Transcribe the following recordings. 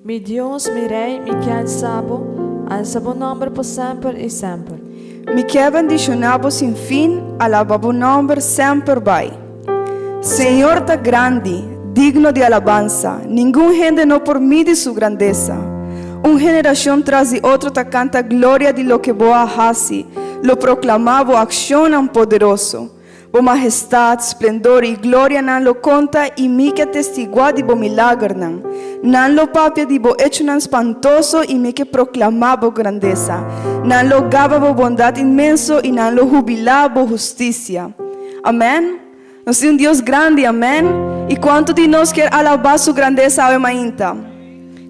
Mi Deus, mi Rei, mi quien sabo, al sabo nombre por sempre e sempre. Mi que bendicionabo sin fin, alababo nombre sempre vai. Senhor tá grande, digno de alabanza, ningún gente no por mí de su grandeza. Generación tras de otro ta canta gloria de lo que boa hasi, lo proclamavo accionan poderoso. Bo majestad, esplendor y gloria nan lo conta y mi que testigua de bo milagre nan lo papia de bo hecho nan espantoso y mi que proclamavo grandeza. Nan lo gabavo bondad inmenso y nan lo jubilavo justicia. Amén. Nos es un Dios grande, amén. ¿Y cuánto de nos quer alabar su grandeza ave mainta?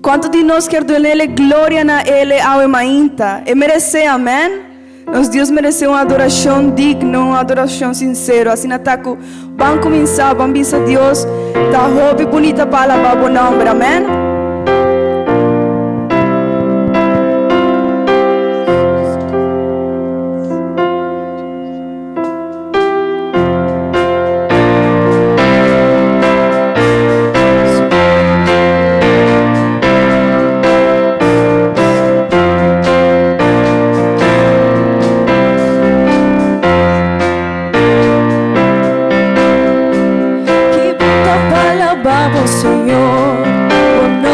¿Cuánto de nos quer darle gloria na ele ave mainta? E merece, amén. Nos Deus merece uma adoração digna, uma adoração sincera. Assim ataco, vamos começar, vamos bisa Deus, tá roupa bonita para alabar o nome, amém? Alabamos, Senhor, o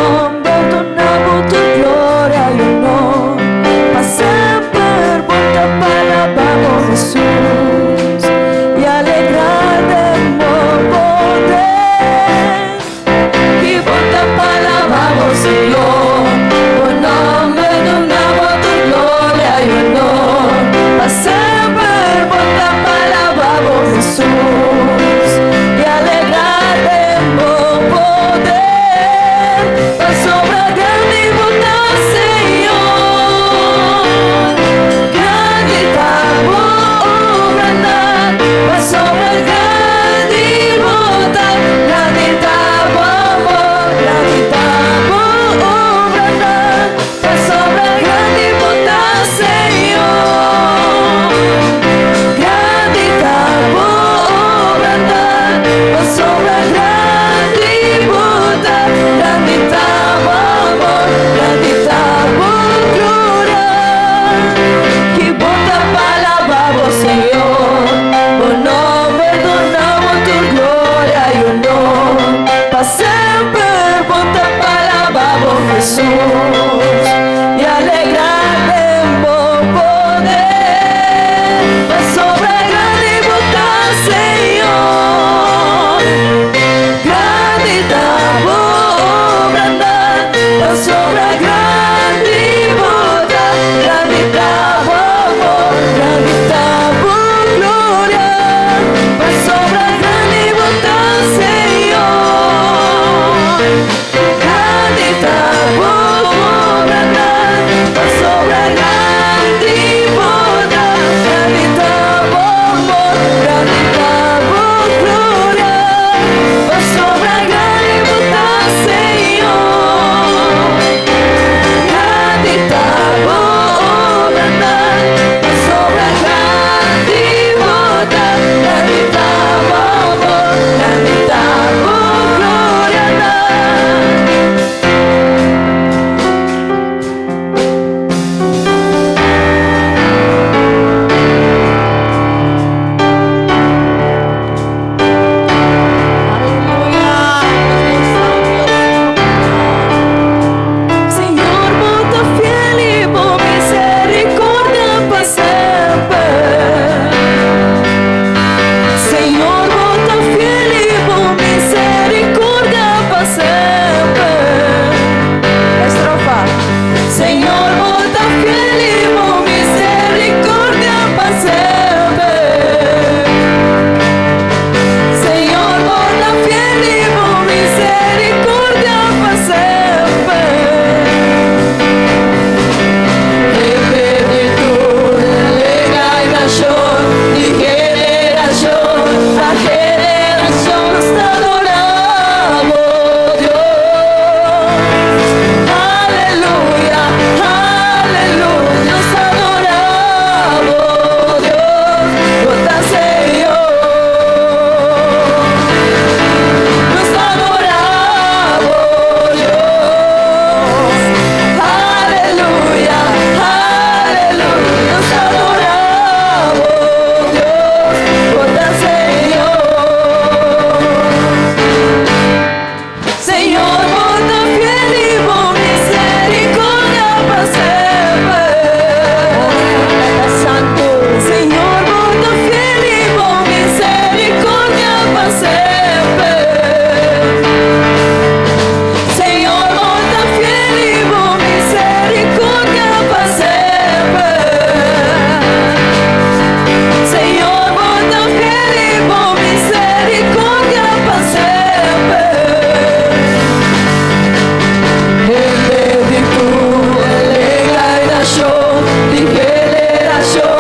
de generación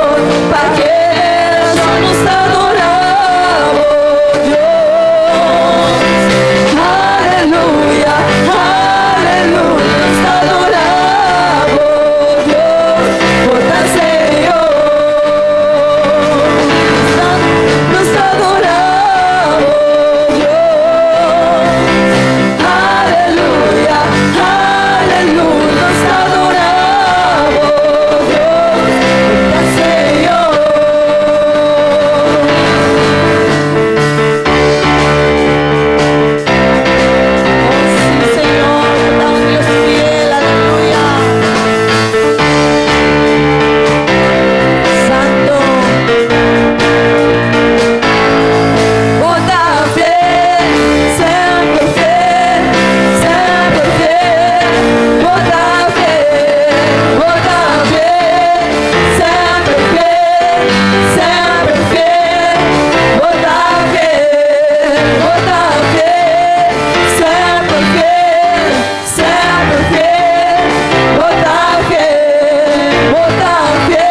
para generación nos adoramos, Dios. Aleluya, aleluya, nos adoramos, Dios, por tan Señor. Nos adoramos, Dios. Aleluya, aleluya, nos adoramos, Dios, por tan Señor. Sí, Señor, da un Dios fiel, aleluya. Santo. Bota fé, sempre fé, sempre fé. Bota fé, sempre fé, sempre fé. Bota fé, sempre fé, sempre fé. Bota fé,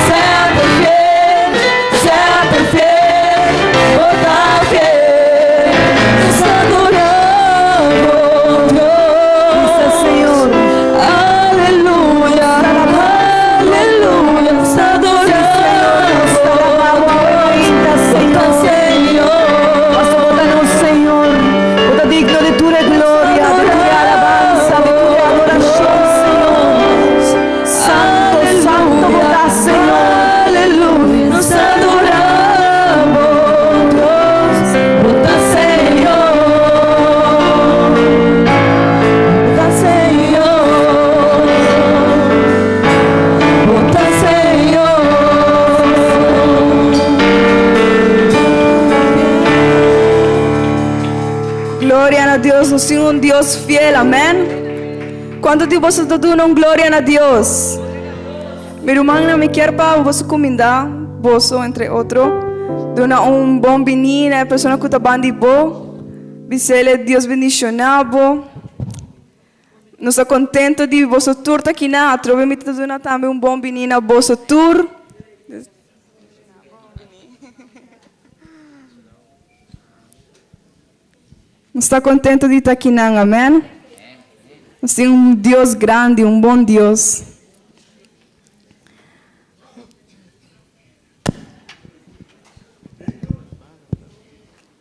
sempre fé, sempre fé. Bota fé, nos adoramos, Dios, Señor. Aleluya, aleluya, nos adoramos, Señor. Señor, Oda digno de tu gloria, de tu alabanza, de tu adoración, Señor. Santo, santo, Oda, Señor. Aleluya, nos adoramos, Dios, Bota Señor, Bota Señor, Bota Señor. Gloria a Dios, nós temos um Deus fiel, amém? Quanto de vocês dão glória a Deus? Meu irmão, não me quer para você comendar, você entre outros, dona bom menino, a pessoa que está bem de boa, dizer Deus bendicionado. Nós estamos contentos de você tour aqui na trova, me está dando também bom menino a você tour. Nós estamos contentos de estar aqui na, amém? Nós temos Deus grande, bom Deus.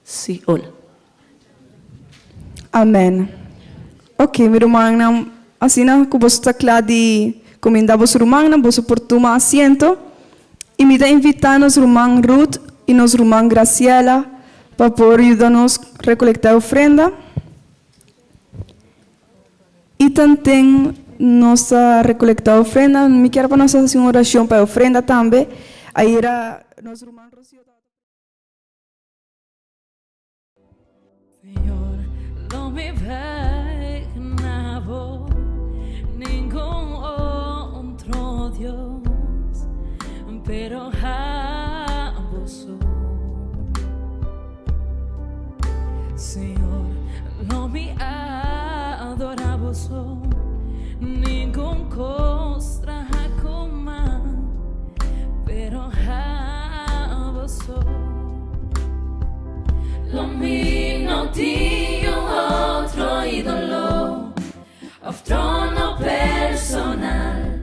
Sí, hola. Amém. Ok, meu irmão, assim que você está claro de comendar você irmão, você por tomar assento. E me dá invitar nosso irmão Ruth e nossa irmã Graciela para poder ajudar-nos a recolectar a ofrenda. E também nossa recolectar a ofrenda, me quero para nós fazer uma oração para a ofrenda também. Aí era nosso irmão Rocio. Señor, no me imaginaba ningún otro Dios, pero a vos, Señor, no me adoraba ningún costra como, pero a vos. Lo mío tinha outro ídolo, of trono personal.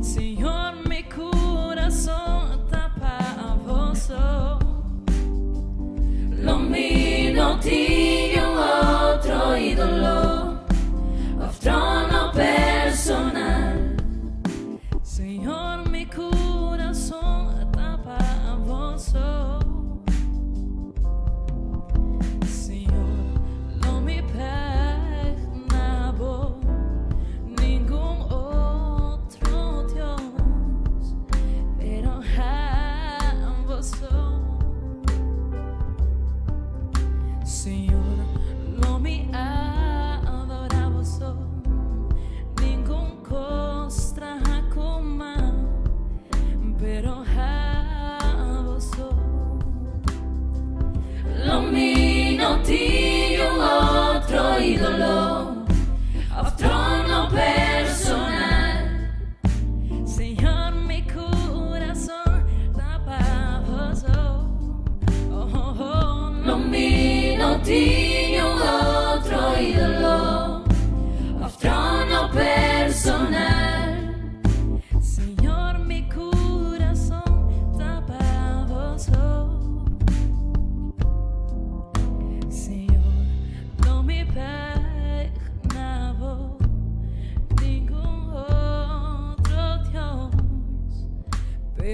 Senhor, mi coração tapa vos. Lo mío tinha outro ídolo, of trono personal. Senhor, mi coração tapa vos. Senhor,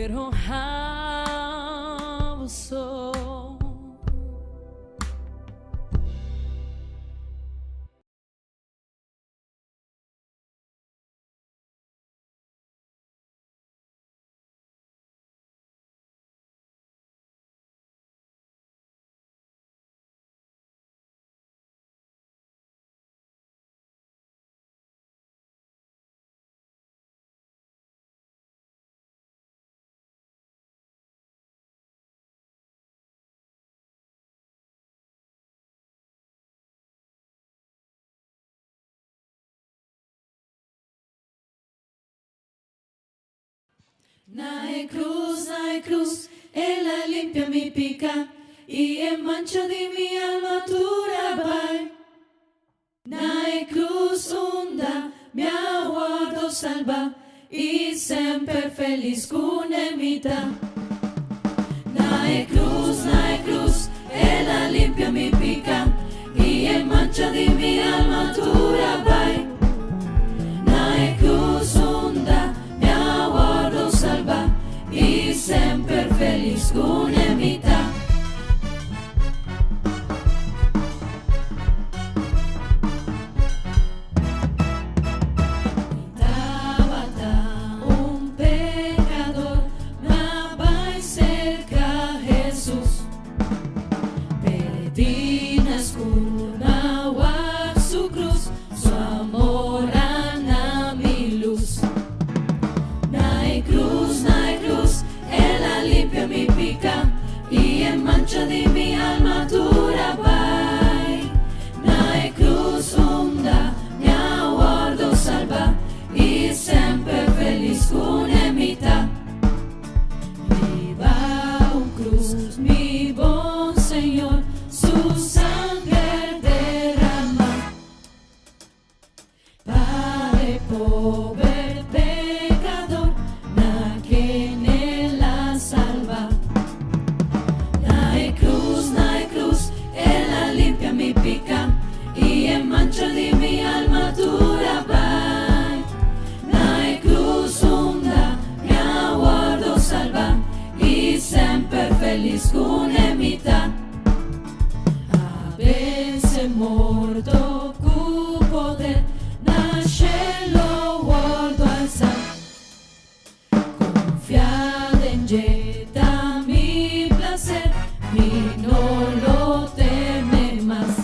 don't have a soul. Na cruz, ella limpia mi pica y en mancha de mi alma tura vai. Na cruz onda mi aguardo salva y sempre feliz con emita. Na cruz, ella limpia mi pica y en mancha de mi alma tura vai. Na cruz onda mi aguardo salva y sempre feliz con emita. Un pecador, me va cerca Jesús. Perdinas cuna a su cruz, su amor ana mi luz. Na cruz, ella limpia mi pica y en mancha de mi alma dura vai. Na cruz onda mi aguardo salva y sempre feliz con emita. Viva un cruz, mi buen Señor, su sangre derrama. Padre pobre pecador, na quien él la salva. Na cruz, ella limpia mi pica y en mancha de mi alma dura vai. Na cruz onda mi aguardo salva y sempre feliz con emita. A veces morto cu poder na cielo guardo alzar. Confiada en Jeta mi placer, mi no lo teme más.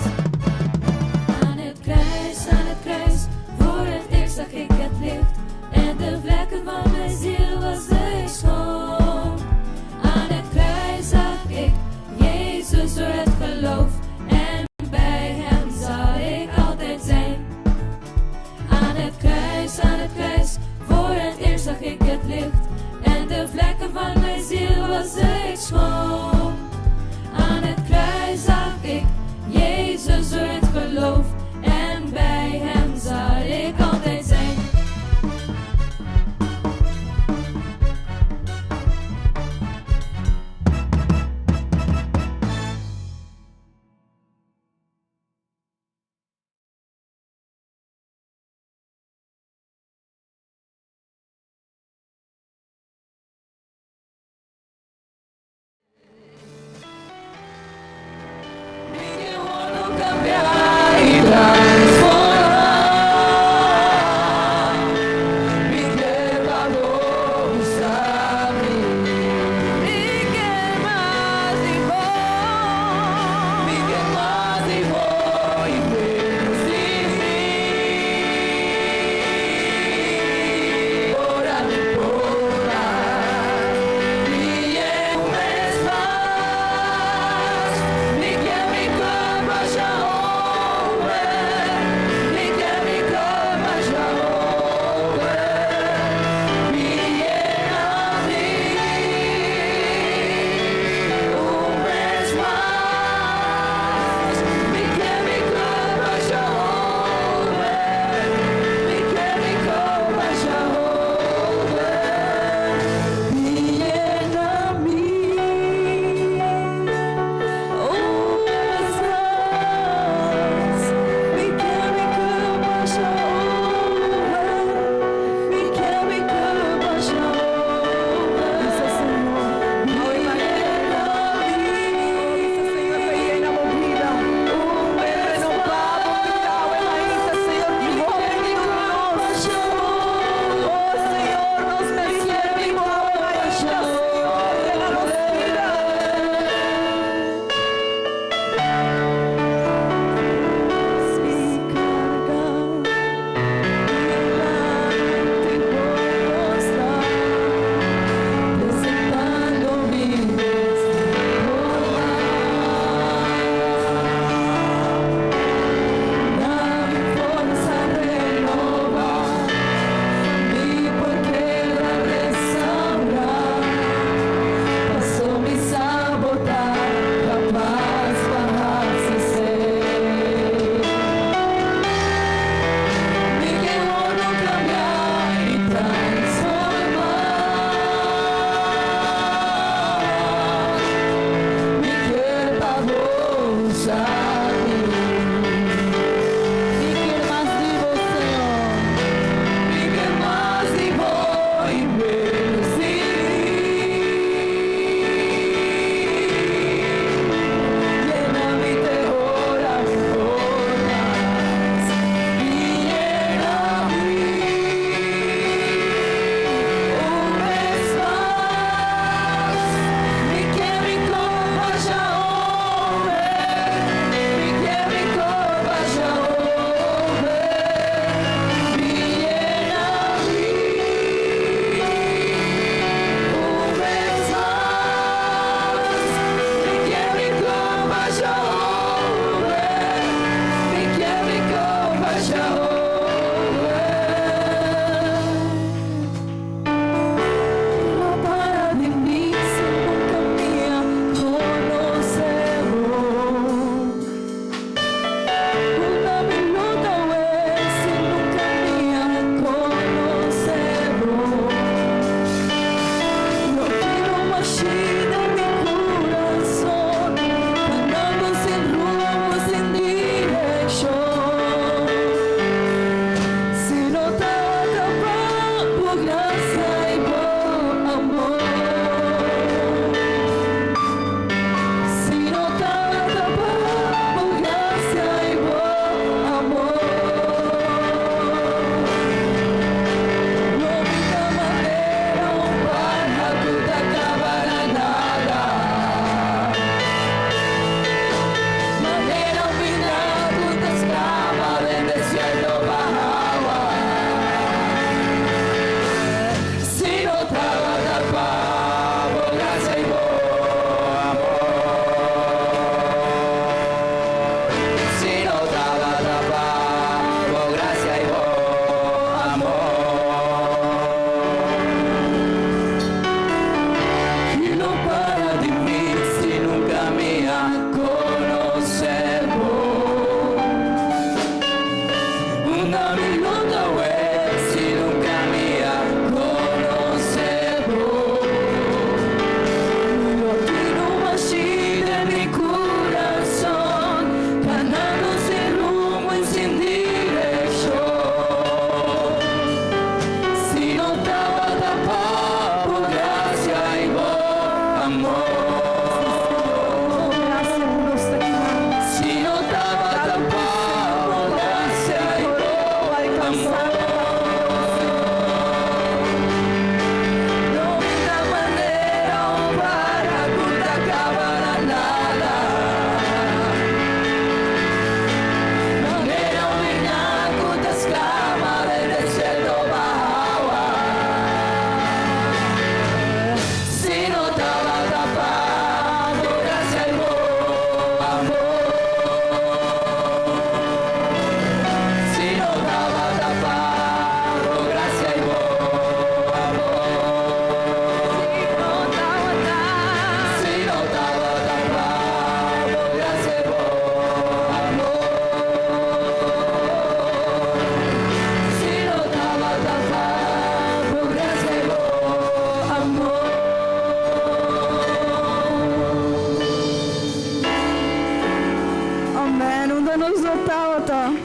Aan het kruis, voor het eerst zag ik het licht. En de vlekken van mijn ziel was ik schoon. Aan het kruis zag ik Jezus door het geloof. En bij hem zal ik altijd zijn. Aan het kruis, voor het eerst zag ik het licht. En de vlekken van mijn ziel was ik schoon. Aan het kruis zag ik Jezus door het geloof. En bij hem zal ik altijd zijn.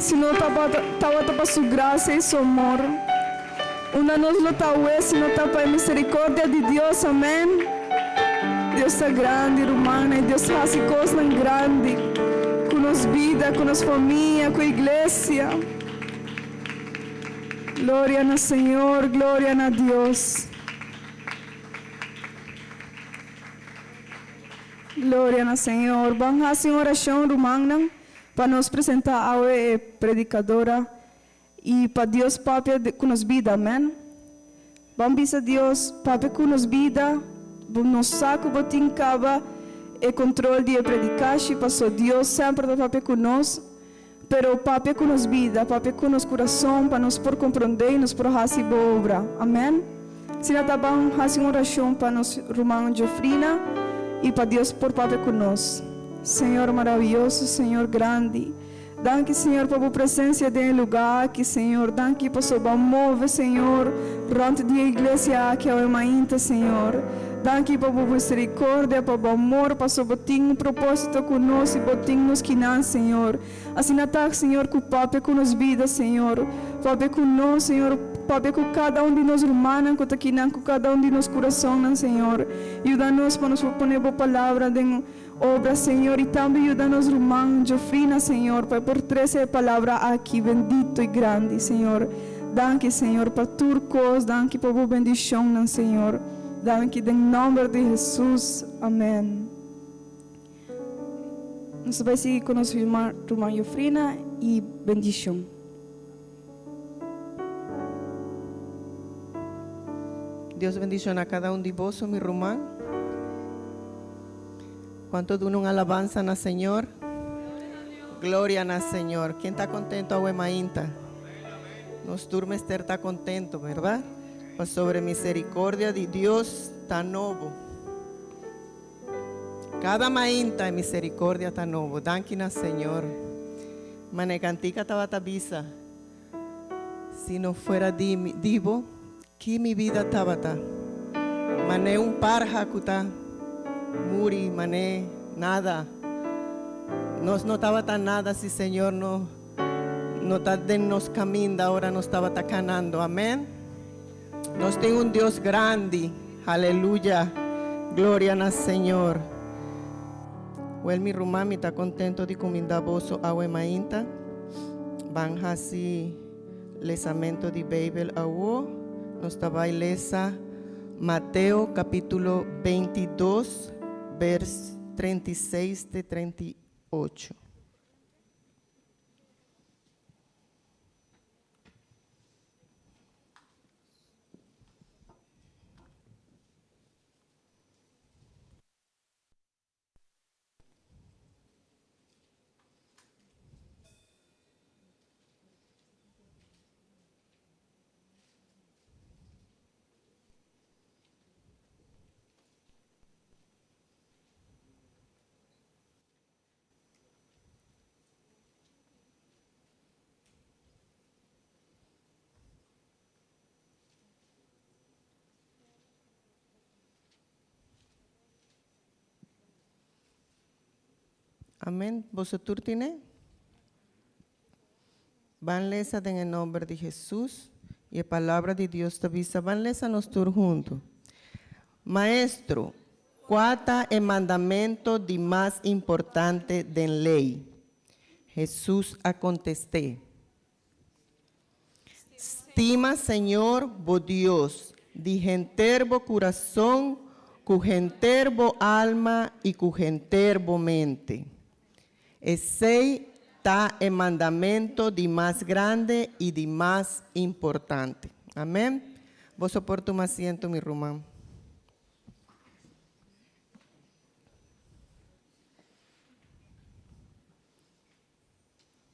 sino tapa su gracia y su amor. Una nos lo tawe, sino tapa la misericordia de Dios, amén. Dios está grande, humana, y Dios hace cosas tan grandes con nos vida, con nos familia, con la iglesia. Gloria al Señor, gloria a Dios. Gloria al Señor. Vamos a hacer oración romana para nos presentar a la predicadora y para Dios Papi con nos vida, amén. Vamos a Dios Papi con nos vida, nos saco botin caba e controle de predicar, passou Deus sempre da Papi conosco, pero Papi com nos vida, Papi com nos coração, para nos por compreender e nos por fazer boa obra, amém. Se não tá bom, faça uma oração para nos irmãos de ofrina e para Deus por Papi conosco. Senhor maravilhoso, Senhor grande, danke Senhor por a presença de lugar aqui, Senhor, danke por sua move, Senhor, rante de igreja que é uma inta, Senhor. Danke por a misericórdia, por o amor, por seu botinho, propósito conosco e botinho nos quinan, Senhor. Assim ataque, Senhor, com o Papi com nos vida, Senhor. Papi com nós, Senhor. Papi com cada de nós irmãos, com taquinan, com cada de nós coração, Senhor. Ajuda-nos para nos poner a palavra de obra, Senhor, e também ajuda-nos, irmãos, de ofrina, Senhor, para por trazer a palavra aqui, bendito e grande, Senhor. Danke, Senhor, para turcos, danke por a bendição, Senhor. Danke em nome de Jesus, amém. Nós vamos seguir com nosso irmão de ofrina e bendição. Dios bendición a cada uno de vos, mi román. ¿Cuánto de una alabanza al Señor? Gloria al Señor. ¿Quién está contento a Huemainta? Nos turme Esther está contento, ¿verdad? Pues sobre misericordia de Dios está nuevo. Cada mainta de misericordia está nuevo. Danke Señor. Manecantica tabatabisa. Si no fuera divo, que mi vida tabata. Mané un parja kuta. Muri, mané nada. Nos no tabata nada si Señor no está de nos caminda, ahora nos estaba tacanando. Amén. Nos tiene un Dios grande. Aleluya. Gloria al Señor. Well, mi rumami está contento de comindar boso agua mainta. Van así lesamento de Babel awo. Nos estaba ilesa Mateo capítulo 22, vers 36 de 38. Amén. ¿Vosotros tiene? Van lesa en el nombre de Jesús y la palabra de Dios te avisa. Van lesa nosotros juntos. Maestro, ¿cuál es el mandamiento de más importante de la ley? Jesús contesté. Estima, Señor, bo Dios, de genterbo corazón, cu genterbo alma y cu genterbo mente. Ese está el mandamiento de más grande y de más importante. Amén. Vos soporto un asiento, mi rumán.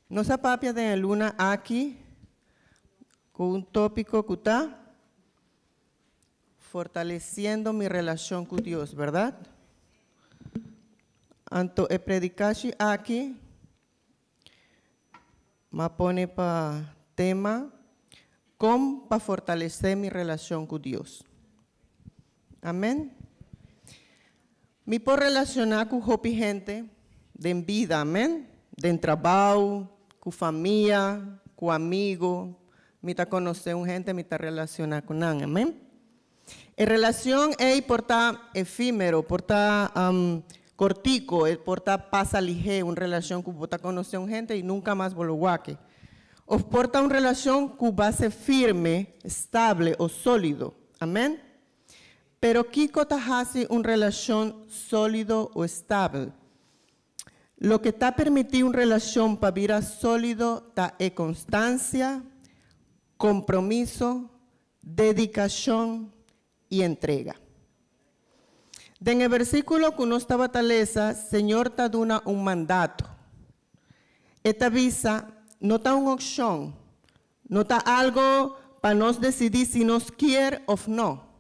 Nos apapia de la luna aquí con un tópico que está fortaleciendo mi relación con Dios, ¿verdad? Anto el predicashi aquí me pone para tema cómo para fortalecer mi relación con Dios. Amén. Me puedo relacionar con gente de vida, amén, de trabajo, com família, com amigo, me tá conhecer gente, me tá relacionar com alguém, amém? A relação é portar efímero, portar cortico, portar passa ligeiro, uma relação que você conhecer gente e nunca mais voltar. Ou porta uma relação com base firme, estável ou sólido, amém? Pero que está hace una relación sólido o estable? Lo que está permitido una relación para vida sólido es constancia, compromiso, dedicación y entrega. En el versículo que nos estaba taleza, Señor te da un mandato. Esta visa no está una opción, no está algo para nos decidir si nos quiere o no.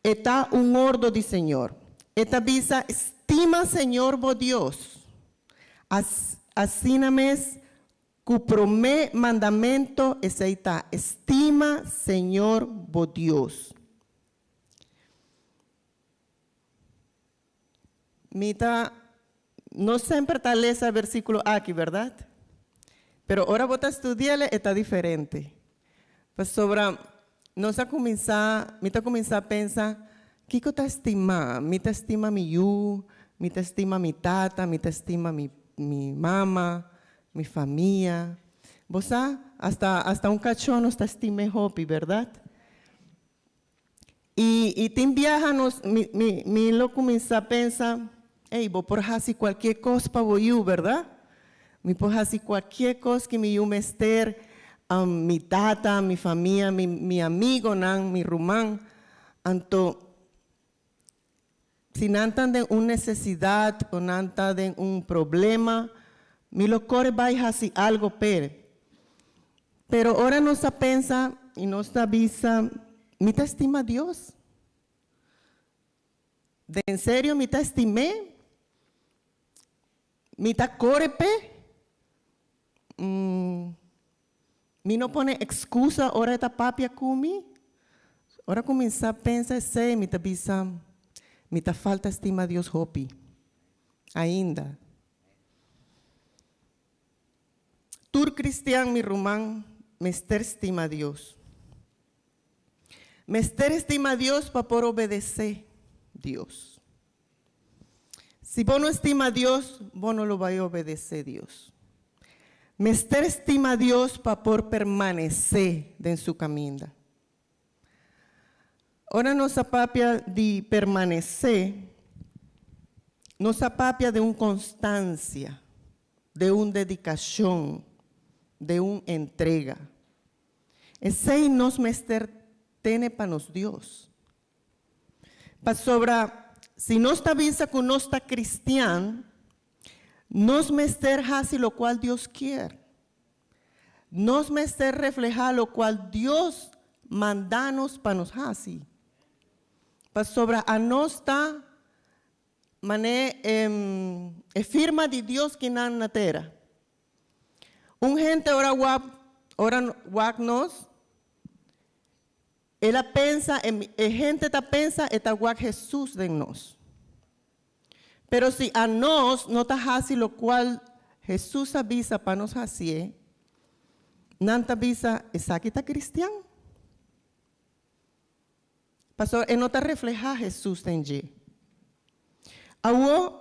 Está un orden del Señor. Esta visa estima Señor vos Dios. Así names cupromé mandamento ese está. Estima Señor vos Dios. Mita, no siempre tal ese versículo aquí, ¿verdad? Pero ahora vos estudiarle está diferente. Pues sobre nos a começar a pensar, que eu te estima? Me te estima mi yu, me te estima mi tata, me te estima mi mama, mi família. Você hasta um cachorro nos te estima hopi, verdade? E tem viaja nos me lo começar a pensar, ei, vou por fazer qualquer coisa para o yu, verdade? Me por fazer qualquer coisa que me yu mester. Mi tata, mi família, mi amigo, mi rumán. Então, se não tem uma necessidade ou não tem um problema, mi locore vai fazer algo Pero ahora nos pensa e nos avisa, me te estima Deus? De en serio, me te estimé? Me te corre Me não pone excusa, ora esta papia comi. Ora começar a pensar, sei, me tá falta estima a Deus hopi. Ainda. Tur cristiano, mi román, mester estima a Deus. Mester estima a Deus para por obedecer Deus. Se vos não estima a Deus, vos não lo vai obedecer Deus. Mester estima a Deus para por permanecer en su caminho. Ora nossa papia de permanecer, nossa papia de constância, de dedicação, de entrega. Esse nos mester tiene para nos Deus. Para sobra, se nos avisa que nos está cristiano, nos mester hace lo cual Dios quiere. Nos mester reflejar lo cual Dios mandanos para nos hacer. Para sobra a nossa firma de Dios que na na terra. Gente ora wak nos, ela pensa, gente ta pensa eta wak Jesús de nós. Pero si a nos no está haciendo lo cual Jesús avisa para nos hacer, no te avisa, ¿esa que está cristiano? Pastor, no te refleja Jesús en ti. Ahora,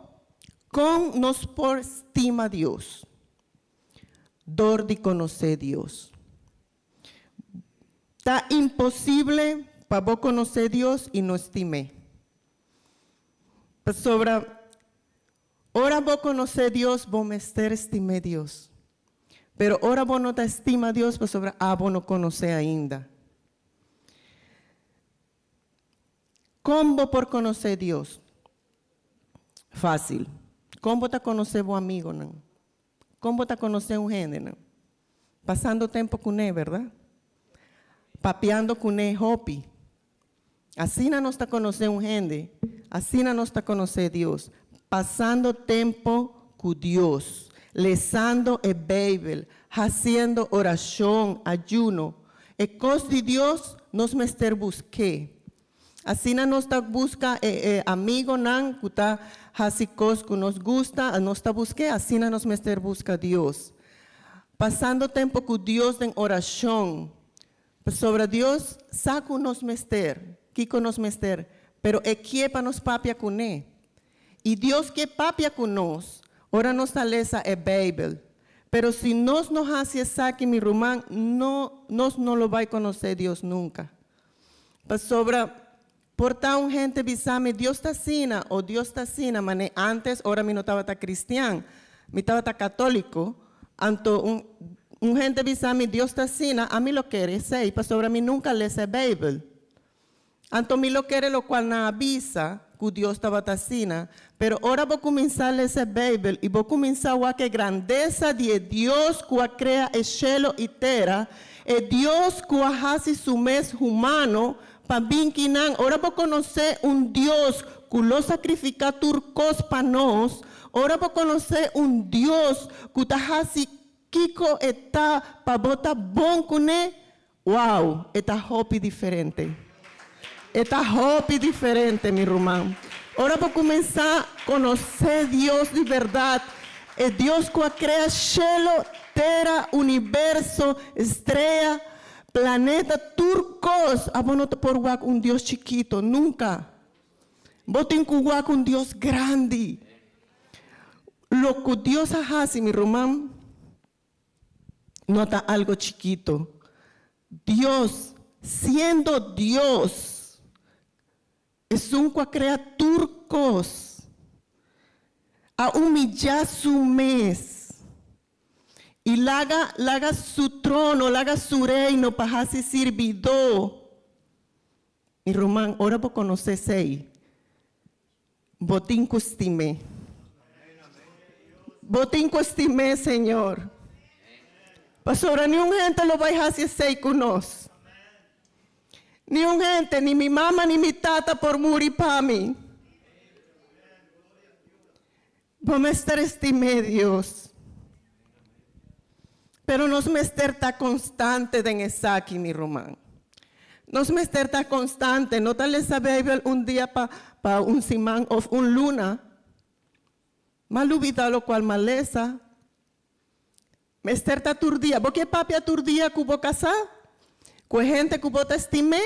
con nos por estima Dios, dor de conocer Dios. Está imposible para vos conocer Dios y no estimé. Pastor, ora vos conocer Dios, vos mester estimé Dios. Pero ora vos no te estima Dios, pues sobre vos no conoce ainda. ¿Cómo por conocer Dios? Fácil. ¿Cómo te conocer vos amigo? ¿No? ¿Cómo te conocer un gente? ¿No? Pasando tiempo con él, ¿verdad? Papeando con él, hopi. Así no nos está conocer un gente. Así no nos está conocer Dios. Pasando tiempo con Dios, leyendo el Biblia, haciendo oración, ayuno. El cos de Dios nos mester busque. Así no nos busca amigo nan que está haciendo cosas que nos gusta, nos está busque, así no nos mester busca Dios. passando tempo com Deus em oração, sobre Deus, saca nos mester, que nos mester, pero é que é para nos papia com ele. E Deus que papia com nós, ora nossa lesa é Bíblia. Pero se nós não fazemos saque, meu irmão, nós não lo vai conhecer Deus nunca. Para sobre, portar gente bisame, Deus está sina, ou Deus está sina, mas antes, ora me não estava cristiano, me estava católico, então gente bisame, Deus está sina, a mim lo quer, sei, para sobre mim nunca lê a Bíblia. Então me lo quer, lo qual não avisa, que Deus estava sina, pero ora vou começar a ler a Bíblia e vou começar a ver que grandeza de Deus que cria o céu e terra, é Deus que faz su mês humano, para vir que não, ora vou conhecer Deus que lo sacrifica turcos para nós, ora vou conhecer Deus que está fazendo Kiko está para botar bom com ele, uau, está hope diferente. Está hope diferente, meu irmão. Ora vou começar a conhecer Deus de verdade. É Deus que cria céu, terra, universo, estrela, planeta, turcos. Vos não por guar Deus chiquito, nunca. Vos tem que guar Deus grande. Lo que Deus faz, meu irmão, não está algo chiquito. Deus, sendo Deus, es un que crea turcos a humillar su mes y laga su trono, laga su reino para hacer servidor. Mi Román, ahora vos conocés ahí. Botín costime. Botín costime, Señor. Pastora, ni un gente lo va a hacer sei con nos. Ni un gente, ni mi mamá, ni mi tata por morir para mí. Vamos a estar estimé Dios. Pero nos mester está constante en esa aquí, mi Román. Nos mester está constante. No tal vez saber un día para un simán o un luna. Mal ubicado lo cual maleza. Mester está turdía. ¿Vos qué papi aturdía cubo casar? Con gente que vos te estimé,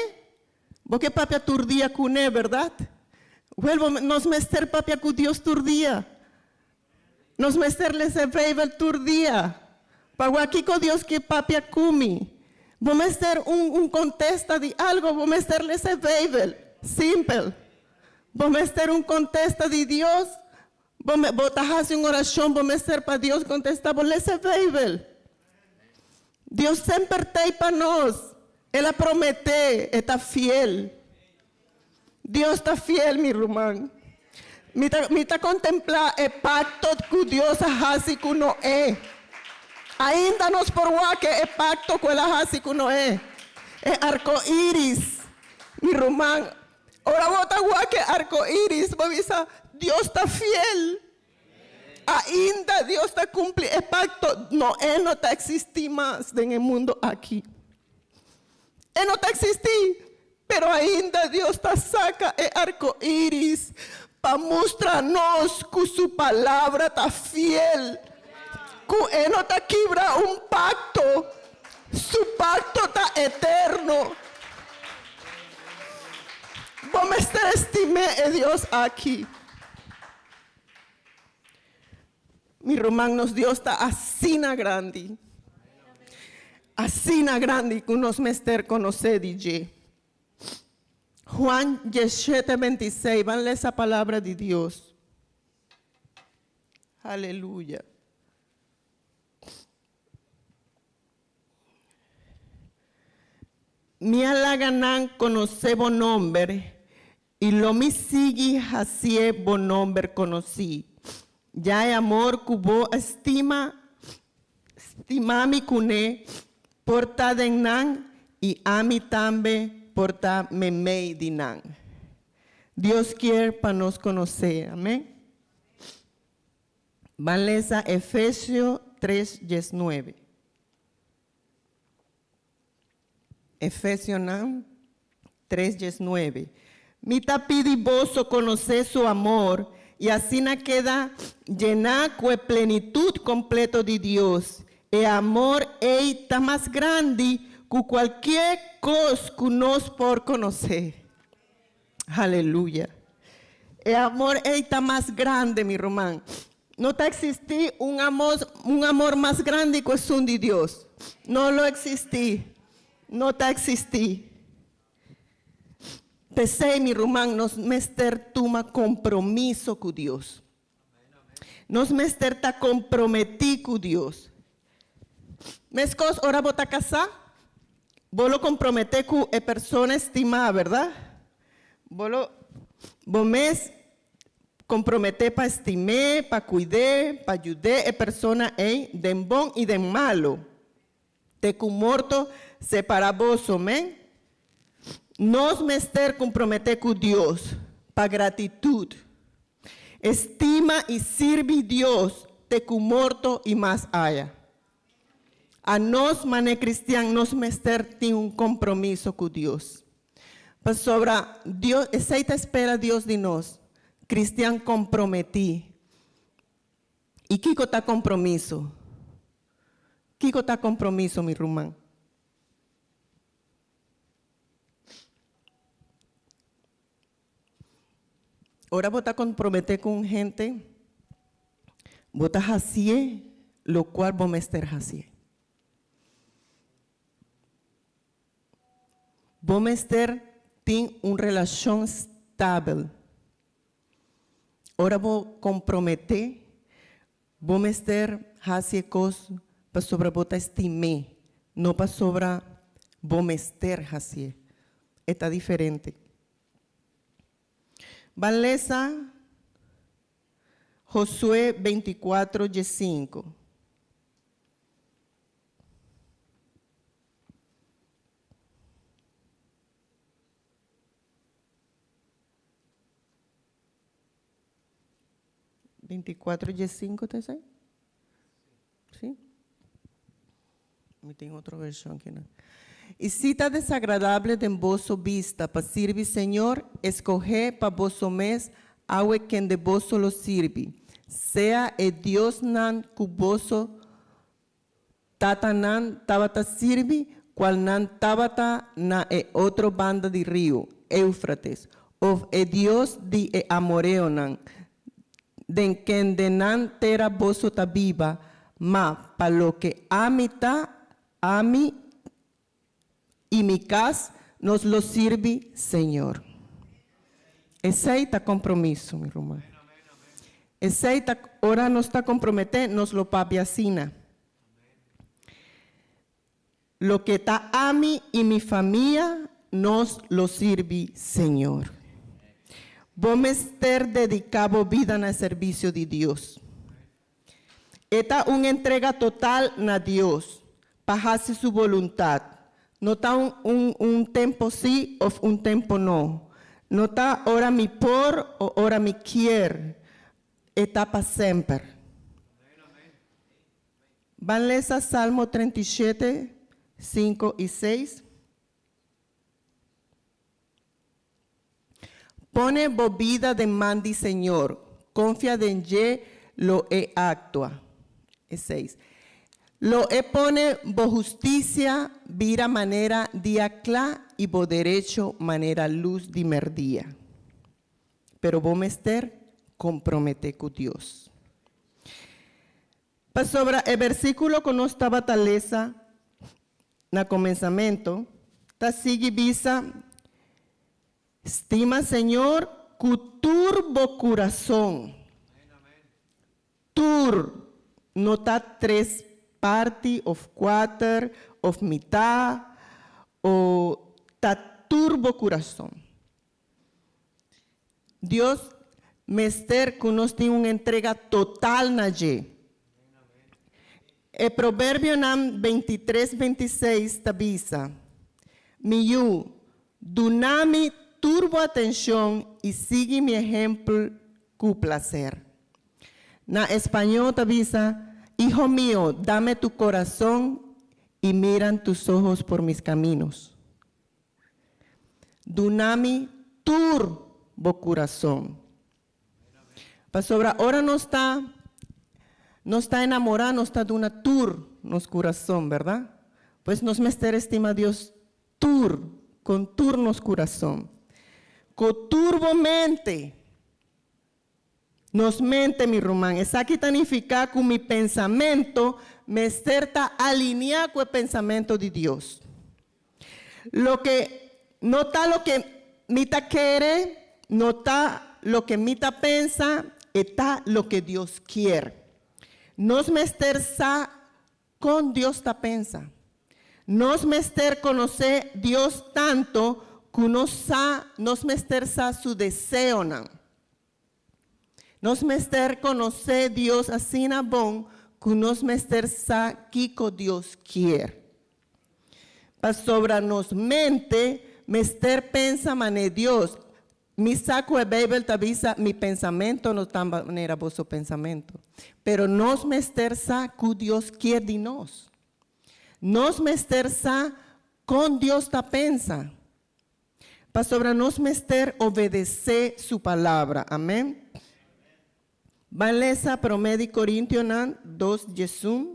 vos que papi aturdía con él, ¿verdad? Vuelvo, nos mester papi con Dios turdía. Nos mester les Bíblia turdía. Para aquí con Dios que papi acumi. Vos mester un contesta de algo, vos mester les Bíblia. Simple. Vos mester un contesta de Dios, vos te una oración, vos mester para Dios contestar, vos les Bíblia. Dios siempre está para nosotros. Él promete, está fiel. Dios está fiel, mi irmão. Me está contemplar el pacto que Dios hace con Noé. Ainda nos por que el pacto que Él hace con Noé. El arco-iris, mi irmão. Ahora vota que arco-iris, Dios está fiel. Ainda Dios está cumpliendo el pacto. Noé no está existiendo más en el mundo aquí. Él no está existindo, pero ainda Deus está saca o arco-íris para mostrar-nos que sua palavra está fiel, que Ele não está quebrando pacto, seu pacto está eterno. Vamos estar estimar a Deus aqui. Mi irmão, nos Deus está assim na grande. Así na grande que nos mester conocer DJ. Juan 17:26, van a leer esa palabra de Dios. Aleluya. Me halaganan conocer bon nombre y lo me sigue así bon nombre conocí. Ya hay amor cubo estima mi cune porta denan y a mí también porta memei dinan. Dios quiere para nos conocer, amén. Van a leer Efesios 3:19. Efesios 3:19. Mi tapidi bozo conocer su amor y así na queda llena con plenitud completo de Dios. El amor está más grande que cualquier cosa que nos por conocer. Aleluya. El amor está más grande, mi Román. No está existir un amor más grande que el de Dios. No lo existí. No está existir. Te sei, mi Román, nos mester toma compromiso con Dios. Nos mester está comprometido con Dios. Mescos, ahora vos te casar. Vos lo comprometés con a persona estimada, ¿verdad? Vos mes comprometer para estimar, para cuidar, para ayudar a persona de bom y de malo. Te morto separa vos, amén. Nos mester comprometer con Dios para gratitud. Estima y sirve Dios te morto y más allá. A nos, mané cristiano, nos mester tiene un compromiso con Dios. Pues sobre Dios, esa espera Dios de nos, cristiano comprometí. ¿Y Kiko está compromiso? Kiko está compromiso, mi Román. Ahora vos estás comprometido con gente, vos estás así, lo cual vos me estás así. Vos me tiene una relación estable. Ahora vos compromete, vos me hace cosas para sobre vos te estimé, no para sobre vos me hace. Está diferente. Valesa, Josué 24:5. ¿24:5 te sei? ¿Sí? Me tengo otra versión aquí, ¿no? Y si está desagradable de vosso vista para servir Señor, escoge para vosso mes aue quien de vosso lo sirve. Sea el Dios nan que vosso tatanan tabata sirve, cual nan tabata na otro banda de río, Éufrates, of el Dios de amoreo nan, de quien de nan tera vosso tabiba, ma pa lo que a mí y mi casa nos lo sirve Señor. Ese está compromiso, mi hermano. Ese está, ahora nos está comprometido, nos lo papiacina. Lo que está a mí y mi familia nos lo sirve Señor. Vamos a estar dedicado vida en el servicio de Dios. Esta es una entrega total a Dios para hacer su voluntad. No está un tiempo sí o un tiempo no. No está ahora mi por o ahora mi quier. Está para siempre. Van a leer Salmo 37, 5 y 6. Pone vida de mandi Señor. Confía en ye lo actua. Es 6. Lo pone bo justicia, vira manera día cla y bo derecho manera luz de merdía. Pero bo mester compromete con Dios. Para sobre el versículo que nos estaba taleza na comenzamiento, ta sigue visa, estima Señor, cu turbo corazón. Tur, no está tres parte, of quarter, of mitad, o ta turbo corazón. Dios mester que nos tiene una entrega total na ye. El proverbio nam 23:26 tabisa. Miyu, dunami turbo atención y sigue mi ejemplo con placer. Na español tabisa. Hijo mío, dame tu corazón y miran tus ojos por mis caminos. Dunami turbo corazón. Para sobre ahora no está enamorado, no está de una tur. nos corazón, ¿verdad? Pues nos mester estima Dios con nos corazón. Coturbo mente. Nos mente mi román. Esa que significa con mi pensamiento, me está alineado con el pensamiento de Dios. Lo que no está lo que mita quiere, no está lo que mita pensa, está lo que Dios quiere. Nos mester sa con Dios ta pensa. Nos mester conocer Dios tanto que nos mester sa su deseo nan. Nos mester conocer Dios así na bon que nos mester sa kiko Dios quiere. Pa sobra nos mente, mester pensa mané Dios. Mi saco de Bible tabisa mi pensamiento no tan manera vosso pensamiento. Pero nos mester sa que Dios quiere de nos. Nos mester sa con Dios ta pensa. Pa sobra nos mester obedecer su palabra. Amén. Valesa promedi Corintios 2 Jesús.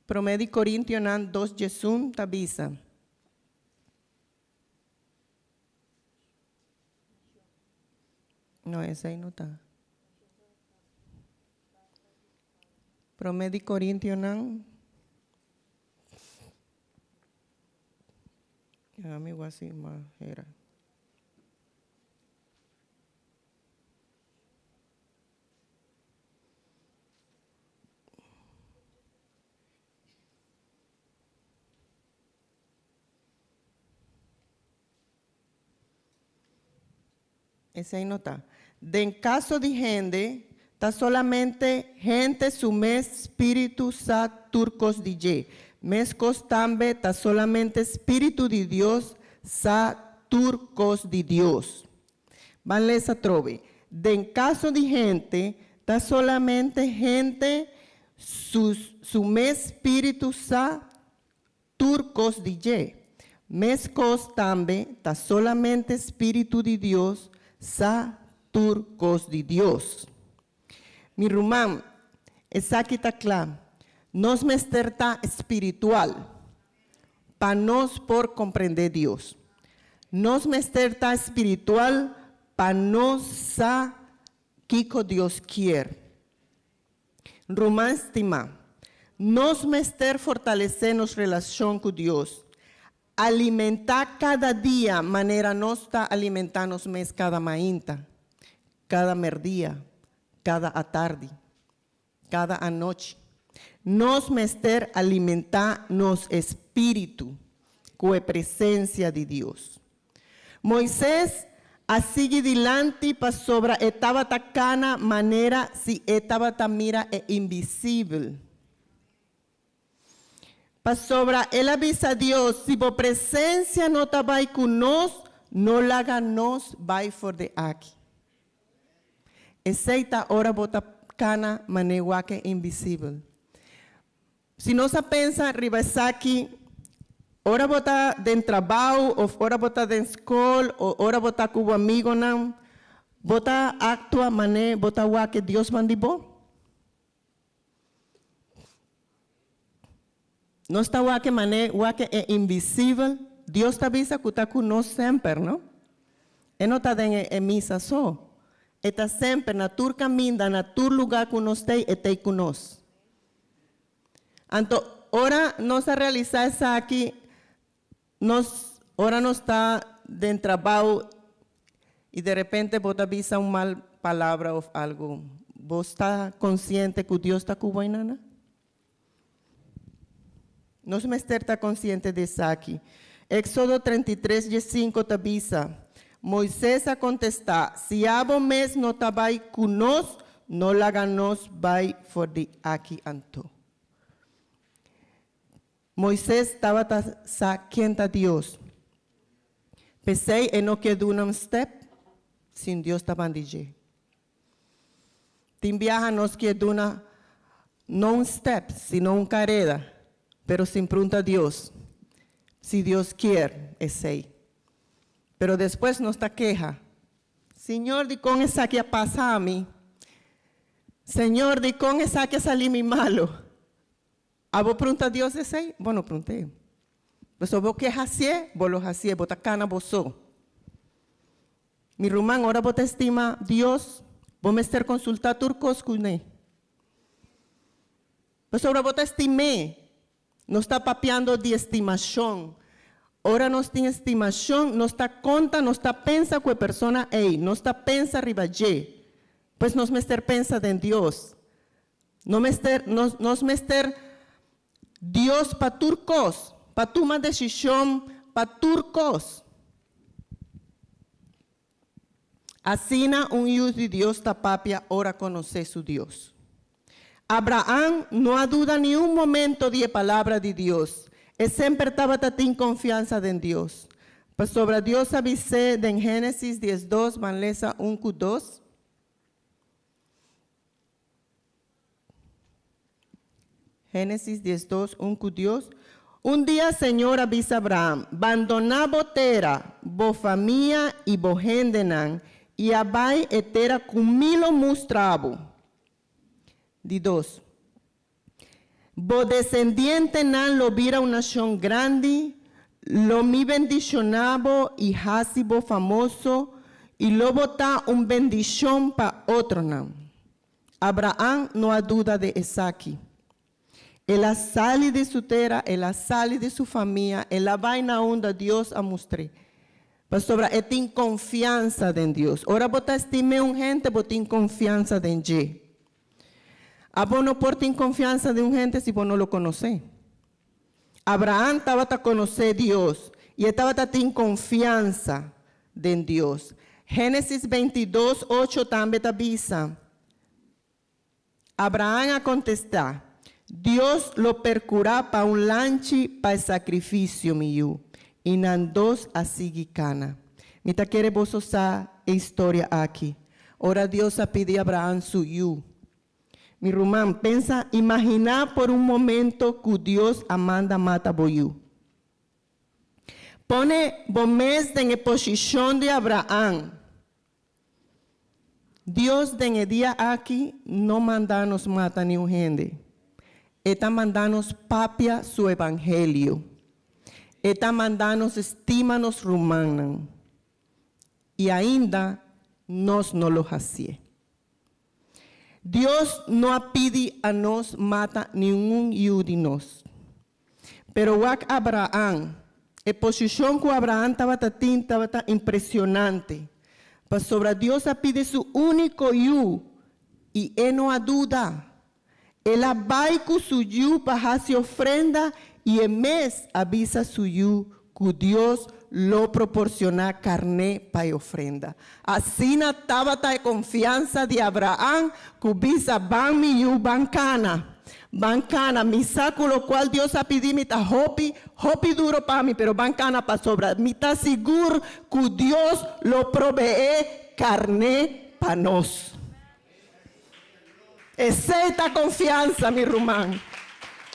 Promedi Corintios 2 Jesús tabisa. No, ese ahí no está. Promedi Corintios amigo así más era. Ese ahí no está. De en caso de gente, está solamente gente su mes espíritu sa turcos DJ. Mescos tambe está solamente espíritu de Dios sa turcos de Dios. Vanle esa trove. De en caso de gente, está solamente gente su mes espíritu sa turcos DJ. Mescos tambe está solamente espíritu de Dios sa turcos de Dios. Mi rumán, esa aquí está claro. Nos mesterta espiritual, para nos por comprender Dios. Nos mesterta espiritual, para nos sa kiko Dios quiere. Rumán estima, nos mester fortalecer nuestra relación con Dios. Alimentar cada día, manera nos está alimentarnos mes cada mainta, cada merdía, cada atarde, cada anoche. Nos mester alimentar nos espíritu con la presencia de Dios. Moisés asigue delante para sobra etaba tacana manera si etaba mira e invisible. Para sobra él avisa a Dios si por presencia no está con nos, no la ganos vai for de aquí. Esa hora bota cana manera que invisible. Si no se pensa, ribasaki, ora bota den trabajo, o ora bota den escola, o ora bota com amigo não, bota actua mané, bota wa que Deus mandibou. Não está wa que mané, wa que é invisível, Deus está visa que está com nós sempre, não? E não está em missa só. Está sempre na tur caminho, na tur lugar que nós tem, e tem com nós. Então, ora nós a realizar isso aqui, ora nós está dentro do trabalho e de repente você avisa uma mal palavra ou algo. Você está consciente que Deus está com você, não? Nós mester está consciente disso aqui. Éxodo 33, 5 te avisa. Moisés a contestar, se abo mes não está vai conosco, não laga nos vai for de aqui anto. Moisés estava saquenta a Deus. Pensei e não quedou um step, sem Deus estava dizendo. Tem viaja nos quedou não um step, sino carrera, pero sem pergunta a Deus. Se Deus quer, é sei. Pero depois não está queja. Senhor, de com essa que passa a mim. Senhor, de com essa que sair me malo. A vou perguntar a Deus esse aí? Bom, não perguntei. Mas eu vou que hacer, vou lo hacer, vou cana boso. Mi rumán, ora vou te estima Deus, vou me estar consultar turcos com ele. Mas ora vou te estimar, não está papeando de estimação. Ora não tem estimação, não está conta, não está pensa que a pessoa é, não está pensa arriba de. Pues nos mester pensa en Dios. Nos mester Dios para turcos, para tomar decisión para turcos. Asina un hijo de Dios tapapia, ora conoce su Dios. Abraham no ha duda ni un momento de palabra de Dios. Él siempre estaba en confianza en Dios. Pues sobre Dios avisé en Génesis 10:2, Manlesa 1:2. Génesis 10:2, 1:2. Un día, Señor, avisa a Abraham, abandoná botera, bo familia y bo gendenan, y abai etera cumilo mustrabo. De 2. Bo descendiente nan lo vira una nación grande, lo mi bendicionabo y hasibo famoso, y lo bota un bendición pa otro nan. Abraham no ha duda de Isaac. Ela sale de su terra, ela sale de su familia, ela vai na onda Dios a mostrar. Pastor, ela tem confiança em Deus. Ora, você estima gente, você tem confiança em Deus. A você não pode ter confiança em gente se você não o conhece. Abraham estava a conhecer Deus e estava a ter confiança em Deus. Gênesis 22:8 também avisa. Abraham a contestar. Dios lo percurá para un lanche para el sacrificio mío. Y nandos así cana. Mita quiere vos usar historia aquí. Ora Dios a pedir a Abraham suyo. Mi rumán, pensa, imagina por un momento que Dios amanda mata boyu. Pone bomés en posición de Abraham. Dios en el día aquí no manda nos mata ni un gente. Está mandando papia su evangelio. Está mandando estima-nos rumanan. E ainda nós não lo hacía. Deus não pide a nós mata nenhum de nós. Pero Abraham, a posição que Abraham estava impressionante. Mas sobre Deus pide su único yu e ele não há dúvida. Ela vai com suyo para hacer ofrenda y el mes avisa suyo que Dios lo proporciona carne para ofrenda. Así estaba la confianza de Abraham que visa ban mi yu bancana. Bancana, mi saco lo cual Dios ha pedido mi ta hopi duro para mí, pero bancana para sobra. Mi ta seguro que Dios lo provee carne para nos. Esa es la confianza, mi rumán.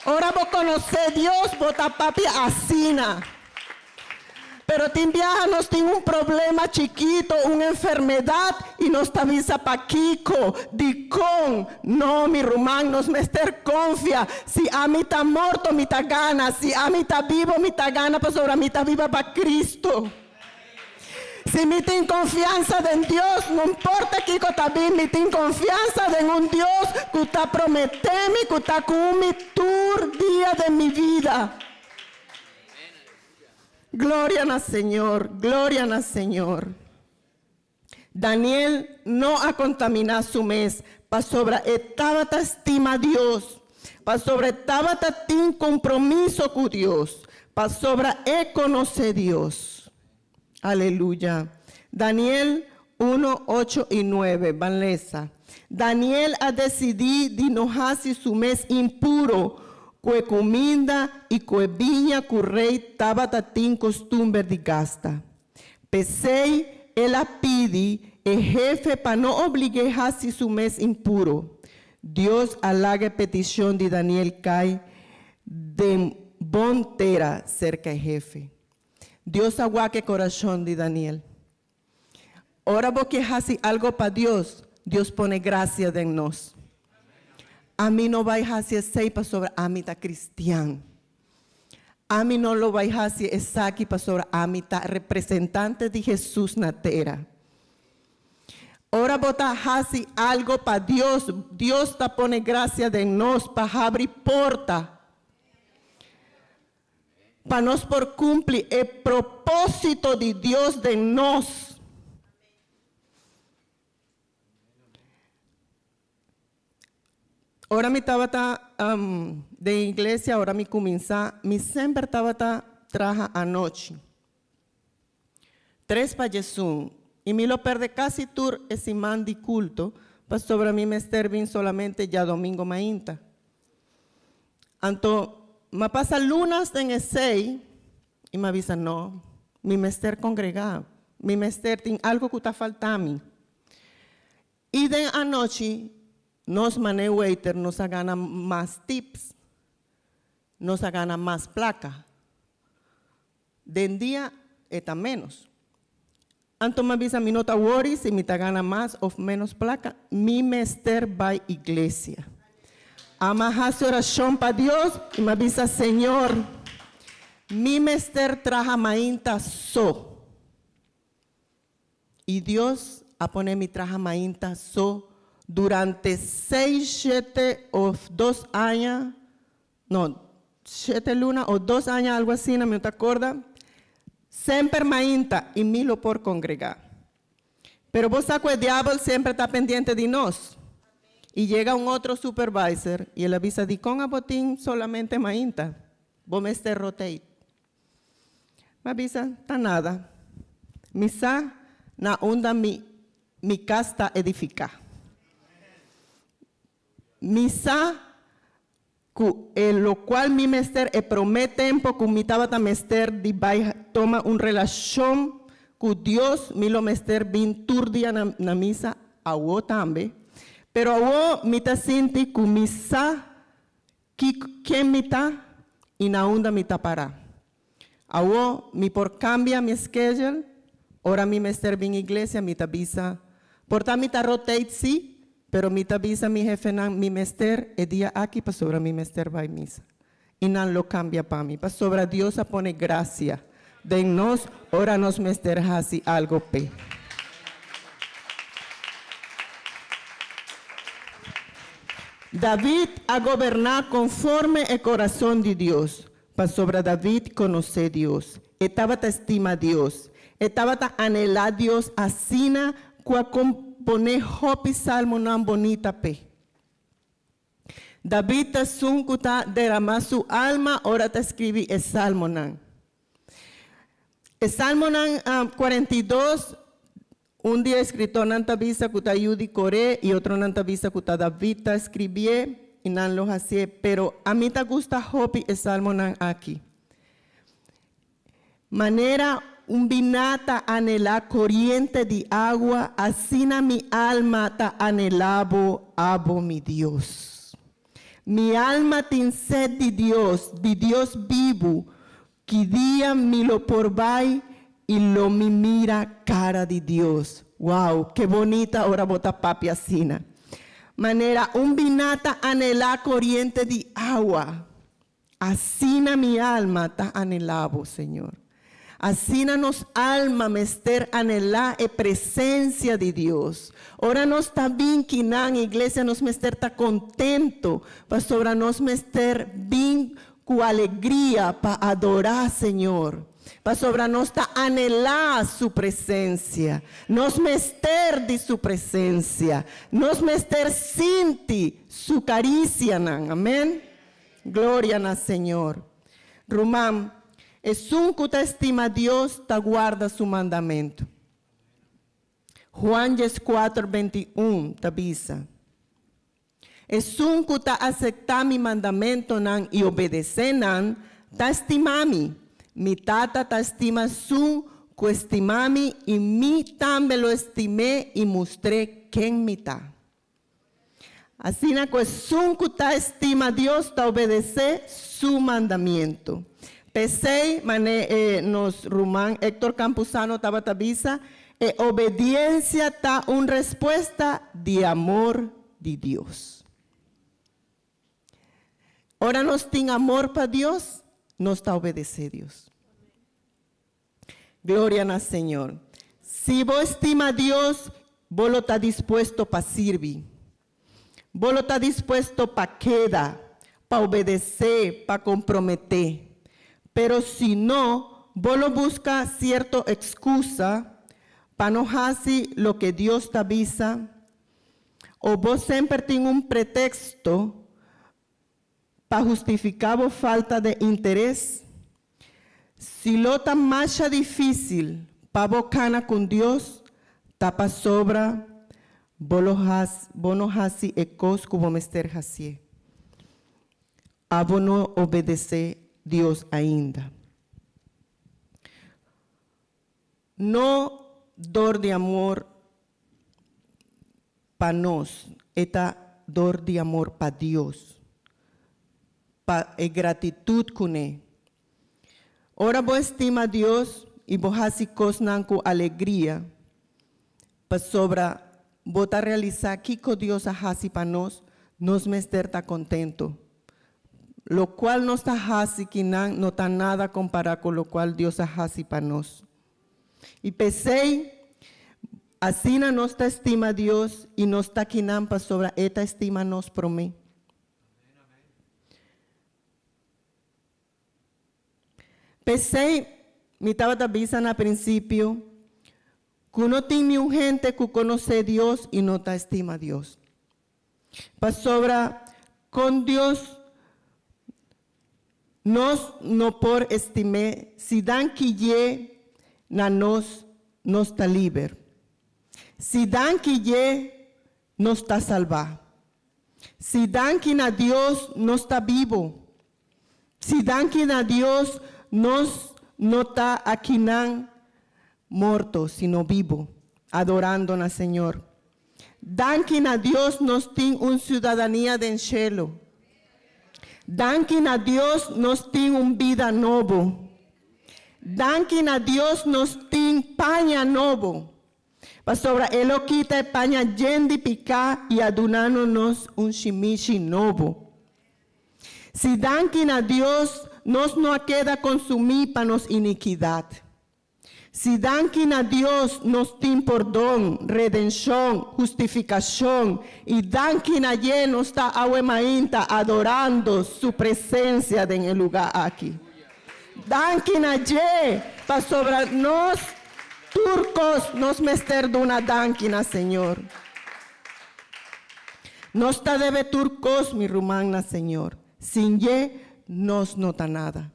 Ahora vos conocés Dios, vos papi asina. Pero te viaja, nos tiene un problema chiquito, una enfermedad, y nos avisa pa' Kiko, Dicón. No, mi rumán, nos mester confia. Si a mí está muerto, mi ta gana. Si a mí está vivo, mi ta gana, pues ahora mi ta viva pa' Cristo. Si me tiene confianza en Dios, no importa que también me tiene confianza en un Dios que está prometiendo, que está con mi tour día de mi vida. Gloria al Señor, gloria al Señor. Daniel no ha contaminado su mes, para sobre estaba ta estima a Dios, para sobre estaba ta tin compromiso con Dios, para sobre conoce Dios. Aleluya. Daniel 1, 8 y 9, Vanessa. Daniel ha decidido de no hacer su mes impuro, que comida y que viña que el rey estaba en costumbre de gasta. Pesei, él pide el jefe para no obligar a hacer su mes impuro. Dios halaga petición de Daniel cae de bontera cerca del jefe. Dios aguaque corazón de Daniel. Ahora vos que haces algo para Dios, Dios pone gracia en nos. A mí no vais a hacer seipa sobre a mí ta cristiano. A mí no lo vais a hacer esaki para sobre a mí ta representante de Jesús na terra. Ahora vos haces algo para Dios, Dios te pone gracia en nos para abrir porta. Para nos por cumplir el propósito de Dios de nos. Ahora mi estaba de iglesia, ahora mi comienza, mi siempre estaba traja anoche. 3 para Jesús, y me lo perde casi tur ese man de culto, pues sobre mí me estervin solamente ya domingo mainta. Anto, me pasa lunas en el 6, y me avisa, no, mi mester congregado, mi mester tiene algo que está faltando a mí. Y de anoche, nos money waiter nos gana más tips, nos gana más placa. De en día está menos. Anto me avisa mi nota worry si me ta gana más o menos placa, mi mester by iglesia. Ama hace oración para Dios y me avisa, Señor, mi mester traja mainta so. Y Dios a poner mi traja mainta so durante 6, 7 o 2 años, no, 7 lunas o 2 años, algo así, no me acuerdo, siempre mainta y milo por congregar. Pero vos saco el diablo siempre está pendiente de nos. Y llega un otro supervisor y él avisa, di con a botín solamente mainta, vos me esté rotate. Me avisa, está nada. Misa na onda mi casta edifica. Misa, lo cual mi mester promete tiempo que mi tabata mester toma una relación con Dios, mi lo mester bin turdia na misa, awo tambe, pero awo mi ta sinti ku misa, quien mi ta, y na onda mi ta para. Awo mi por cambia mi schedule, ora mi mester bin iglesia, mi ta visa, por ta mi ta rotate sí, pero mi avisa mi jefe mi mester el día aquí para sobre mi mester va a misa. Y no lo cambia para mí. Para sobre Dios a pone gracia. De nos, ahora nos mester así algo pe. David a gobernar conforme el corazón de Dios. Para sobre David conocer Dios. Estaba te estima a Dios. Estaba te anhelar a Dios asina poner hopi salmo nan bonita pe. David ta sunkuta derramar su alma, ahora te escribí el salmo nan. El salmo nan 42, un día escrito nan tabisa kuta Yudi Coré y otro nan tabisa kuta David ta escribie y nan lo hacía, pero a mí te gusta hopi el salmo nan aquí. Manera un binata anhela corriente de agua, asina mi alma ta anhelabo abo mi Dios. Mi alma tiene sed de Dios vivo, que día mi lo porbai y lo mi mira cara de Dios. Wow, qué bonita ahora bota papi asina. Manera un binata anhela corriente de agua, asina mi alma ta anhelabo, Señor. Así nos alma mester anhelar e presencia de Dios. Ora nos está bien que nan iglesia nos mester está contento, para sobre nos mester bien con alegría para adorar Señor. Para sobre nos está anhelar su presencia, nos mester de su presencia, nos mester sinti su caricia nan. Amén. Gloria al Señor. Román. Es un que te estima a Dios, te guarda su mandamento. Juan 4:21 te avisa. Es un que te acepta mi mandamento nan, y obedece nan, te estima a mí. Mi tata te estima su, que estima a mí, y mi también lo estimé y mostré quién mi ta. Así na que es un que te estima a Dios, te obedece su mandamiento. Pensei, nos Román Héctor Campuzano estaba tabisa, e obediencia ta una respuesta de amor de Dios. Ahora nos tiene amor para Dios, nos está obedecer Dios. Gloria al Señor. Si vos estima a Dios, vos lo está dispuesto para servir. Vos lo está dispuesto para quedar, para obedecer, para comprometer. Pero si no, vos lo busca cierta excusa para no hacer lo que Dios te avisa, o vos siempre tienes un pretexto para justificar vos falta de interés. Si lo está más difícil para vos cana con Dios, tapa sobra, vos no hasi ecos como mester hasie. A vos no obedece Dios ainda. No dor de amor para nos, esta dor de amor para Dios, para gratitud con Él. Ora vos estima a Dios y vos hasi cosnan con alegría, para sobra vos ta realizar que Dios hasi para nos mester ta contento. Lo cual no está hasi que no está nada comparado con lo cual Dios hasi para nos. Y pensé, así no nos estima a Dios y nos está quinan para sobra esta estima nos promé. Pensé, me estaba avisando al principio, que uno tiene un gente que conoce a Dios y no te estima a Dios. Para sobra, con Dios, nos no por estimar, si dan que ye, na nos está libre. Si dan que ye, nos está salva. Si dan que na Dios, no está vivo. Si dan que na Dios, nos no está aquí nan muerto, sino vivo, adorando al Señor. Dan que a Dios nos tiene una ciudadanía de cielo. Dan que a Dios nos tiene una vida nuevo. Dan que a Dios nos tiene paña nuevo. Pastora, Él lo quita el paña yendi pica y adunándonos un shimishi nuevo. Si dan que a Dios nos no queda consumir para nos iniquidad. Si dan que a Dios nos tiene perdón, redención, justificación, y dan que a Él nos está ahuemainta adorando su presencia en el lugar aquí. Dan que a Él, para sobre nos turcos, nos mester de una danquina, Señor. Nos está debe turcos, mi rumana, Señor. Sin Él, nos nota nada.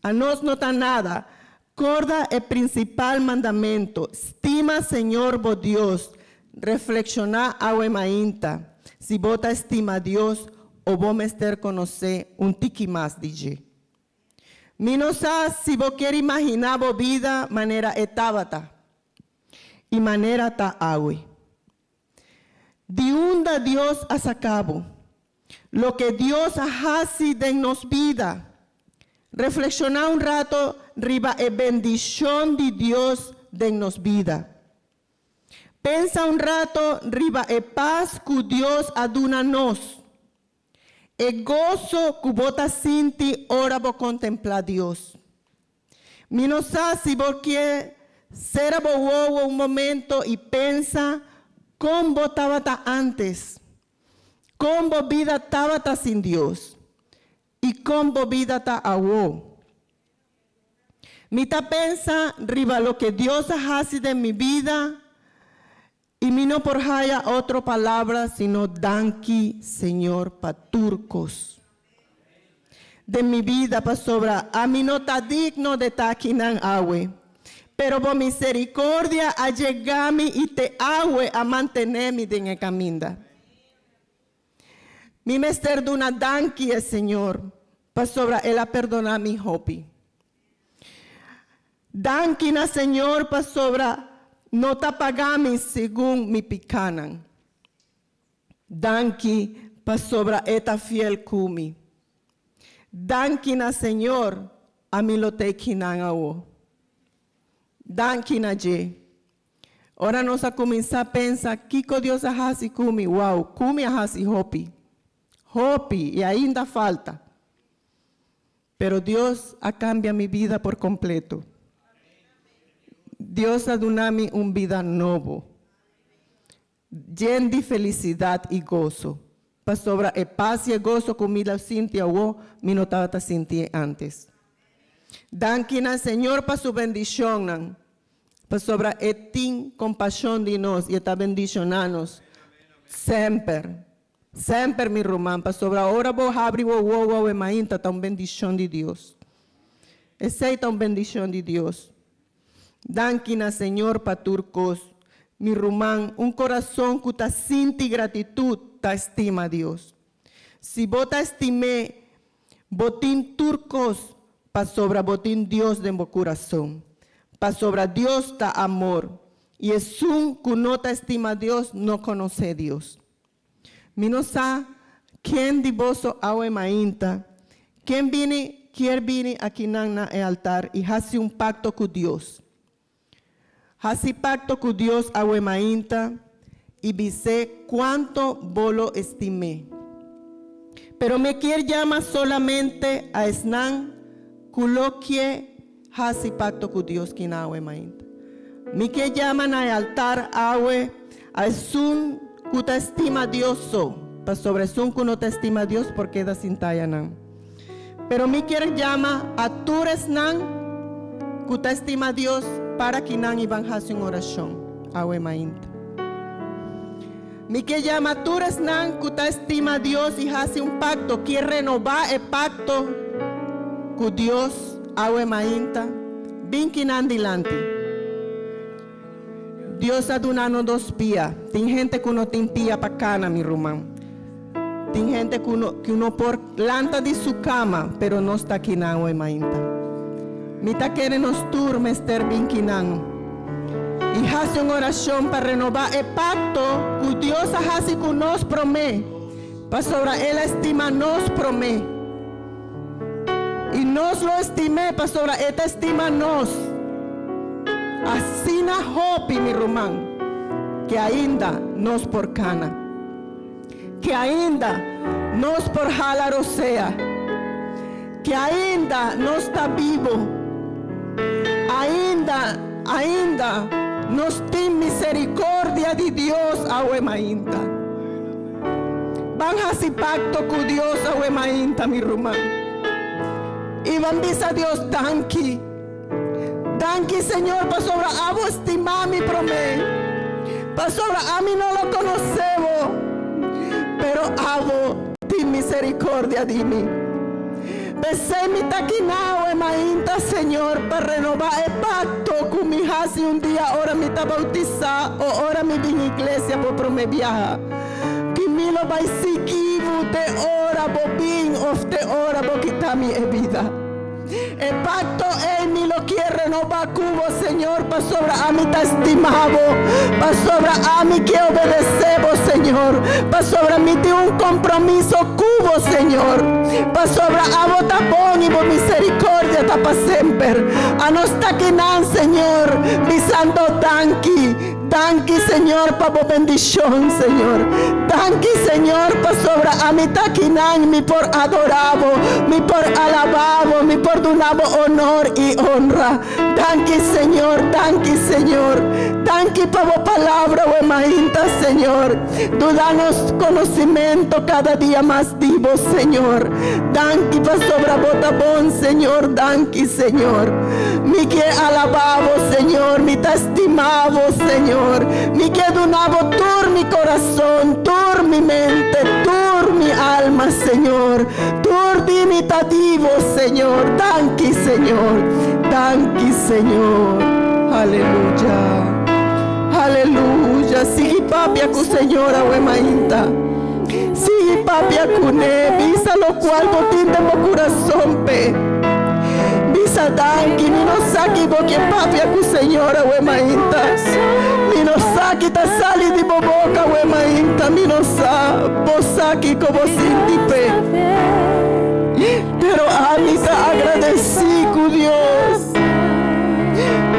A nos nota nada. Corda el principal mandamento. Estima, Señor, vos Dios. Reflexionar ahuemainta. Si vos estima a Dios, o vos mester conocer un tiki más, DJ. Mi no sabes si vos quieres imaginar vos vida manera etábata. Y manera ta agüe. Diunda Dios a sacabo. Lo que Dios hace de nos vida. Reflexionar un rato riba e bendición de Dios de nos vida. Pensa un rato riba e paz que Dios aduna nos. E gozo que bota sinti ora vos contemplar Dios. Mi no sabe si vos quiere ser abogo un momento y pensa cómo estaba antes. Cómo vida estaba sin Dios. Y cómo vida está agua. Mi ta pensa riba lo que Dios hace de mi vida. Y mi no por haya otra palabra sino danki, Señor, pa turcos. De mi vida pa sobra. A mí no está digno de estar aquí en agua. Pero por misericordia a llegarme y te agua a mantenerme en el camino. Mi mester de una danqui el Señor, para sobra Él a perdonar mi hopi. Danqui na Señor, para sobra no te pagami según mi picanan. Danqui para sobra eta fiel kumi. Danqui na Señor, a mi lo te kinan awo. Danqui na je, Ora nós a começar a pensar, Kiko Deus arrasi kumi, uau, kumi arrasi hopi. Hopi, e ainda falta. Pero Deus a cambia minha vida por completo. Deus a donado-me vida novo. Lleno de felicidade e gozo. Para sobra e paz e gozo comigo eu sentia o me não estava sentindo antes. Dankina Senhor para sua bendição. Para sobra e tem compaixão de nós e está bendicionando-nos sempre. Sempre, meu irmão, para sobre a hora vou abrir o e mainta, está uma bendição de Deus. Essa é uma bendição de Deus. Dankina, Senhor, para turcos, meu irmão, coração que está sente gratidão, está estima a Deus. Se você estima, botim turcos, para sobre botim Deus de meu coração. Para sobre Deus está amor. E é que não está estima a Deus, não conhece a Deus. Minosa, quem de vós ao mainta, quem quer vir aqui no altar e fazer pacto com Deus. Fazer pacto com Deus ao mainta e dizer quanto bolo estime. Pero me quer chamar solamente a esnan coloque fazer pacto com Deus que não mainta. Me quer chamar no altar a sun que estima a Dios para sobre sun que no te estima a Dios porque da sintaya nan. Pero me quiere llama a tures nan que te estima a Dios para que nan iban a hacer una oración awe mainta. Me quiere llama a tures nan que te estima a Dios y hace un pacto, quiere renovar el pacto con Dios awe mainta. Bin que nan dilante. Deus ha donado dos pia. Tem gente que não tem pia para cana, meu irmão. Tem gente que não por lanta de sua cama, pero não está aqui não é mainta. Me está querendo nos turma estar bem aqui não. E faz uma oração para renovar o pacto que Deus ha faz com nós promete. Para sobre Ele estima nós promete. E nós lo estimé para sobre Ele estima nós. Assim na hope, meu irmão, que ainda nós por cana, que ainda nós por jalarosea, que ainda nós está vivo, ainda nós tem misericórdia de Deus ao emainta. Van a fazer pacto com Deus ao emainta, meu irmão, e van dizer a Deus, danke. Danke, Señor, para sobre a vos estimar mi promesa. Para sobre a mí no lo conocemos, pero a vos ten misericordia de mí. Besé mi taquinao en mainta, Señor, para renovar el pacto con mi hija. Un día ahora me está bautizada, o ahora me vine a iglesia por prometer viajar. Que me lo va a seguir de hora, bobín, of de hora, por quitar mi vida. El pacto Él ni lo quiere renovar cubo, Señor, para sobre a mí está estimado, para sobre a mí que obedecemos, Señor, para sobre a mí tiene un compromiso cubo, Señor, para sobre a vos está bon y vos misericordia está para siempre, a nos está quinan, Señor, visando danki, Señor, para vos bendición, Señor, danki, Señor, para sobre a mí está quinan, mi por adorabo, mi por alababo, mi por donavo honor y honra. Danke, Señor, danke, Señor. Danke para vos palabra, o mainta, Señor. Tú danos conocimiento cada día más vivo, Señor. Danke para sobra bota bon, Señor. Danke, Señor. Mi que alababo, Señor. Mi te estimabo, Señor. Mi que donavo tur mi corazón, tur mi mente, tur mi alma, Señor. Tur dignitativo, Señor. Danke, Señor. Danke, Señor. Aleluya. Aleluya. Sigue papia con Señora Wemainta. Sigue papia con él. Visa lo cual botín de mi corazón, pe. Visa danke. Mi no saque boque papia con Señora Wemainta. Mi no saque ta sali di boca Wemainta. Mi no sa. Vos saque como sinti, pe. Pero a mí te agradecí con Dios.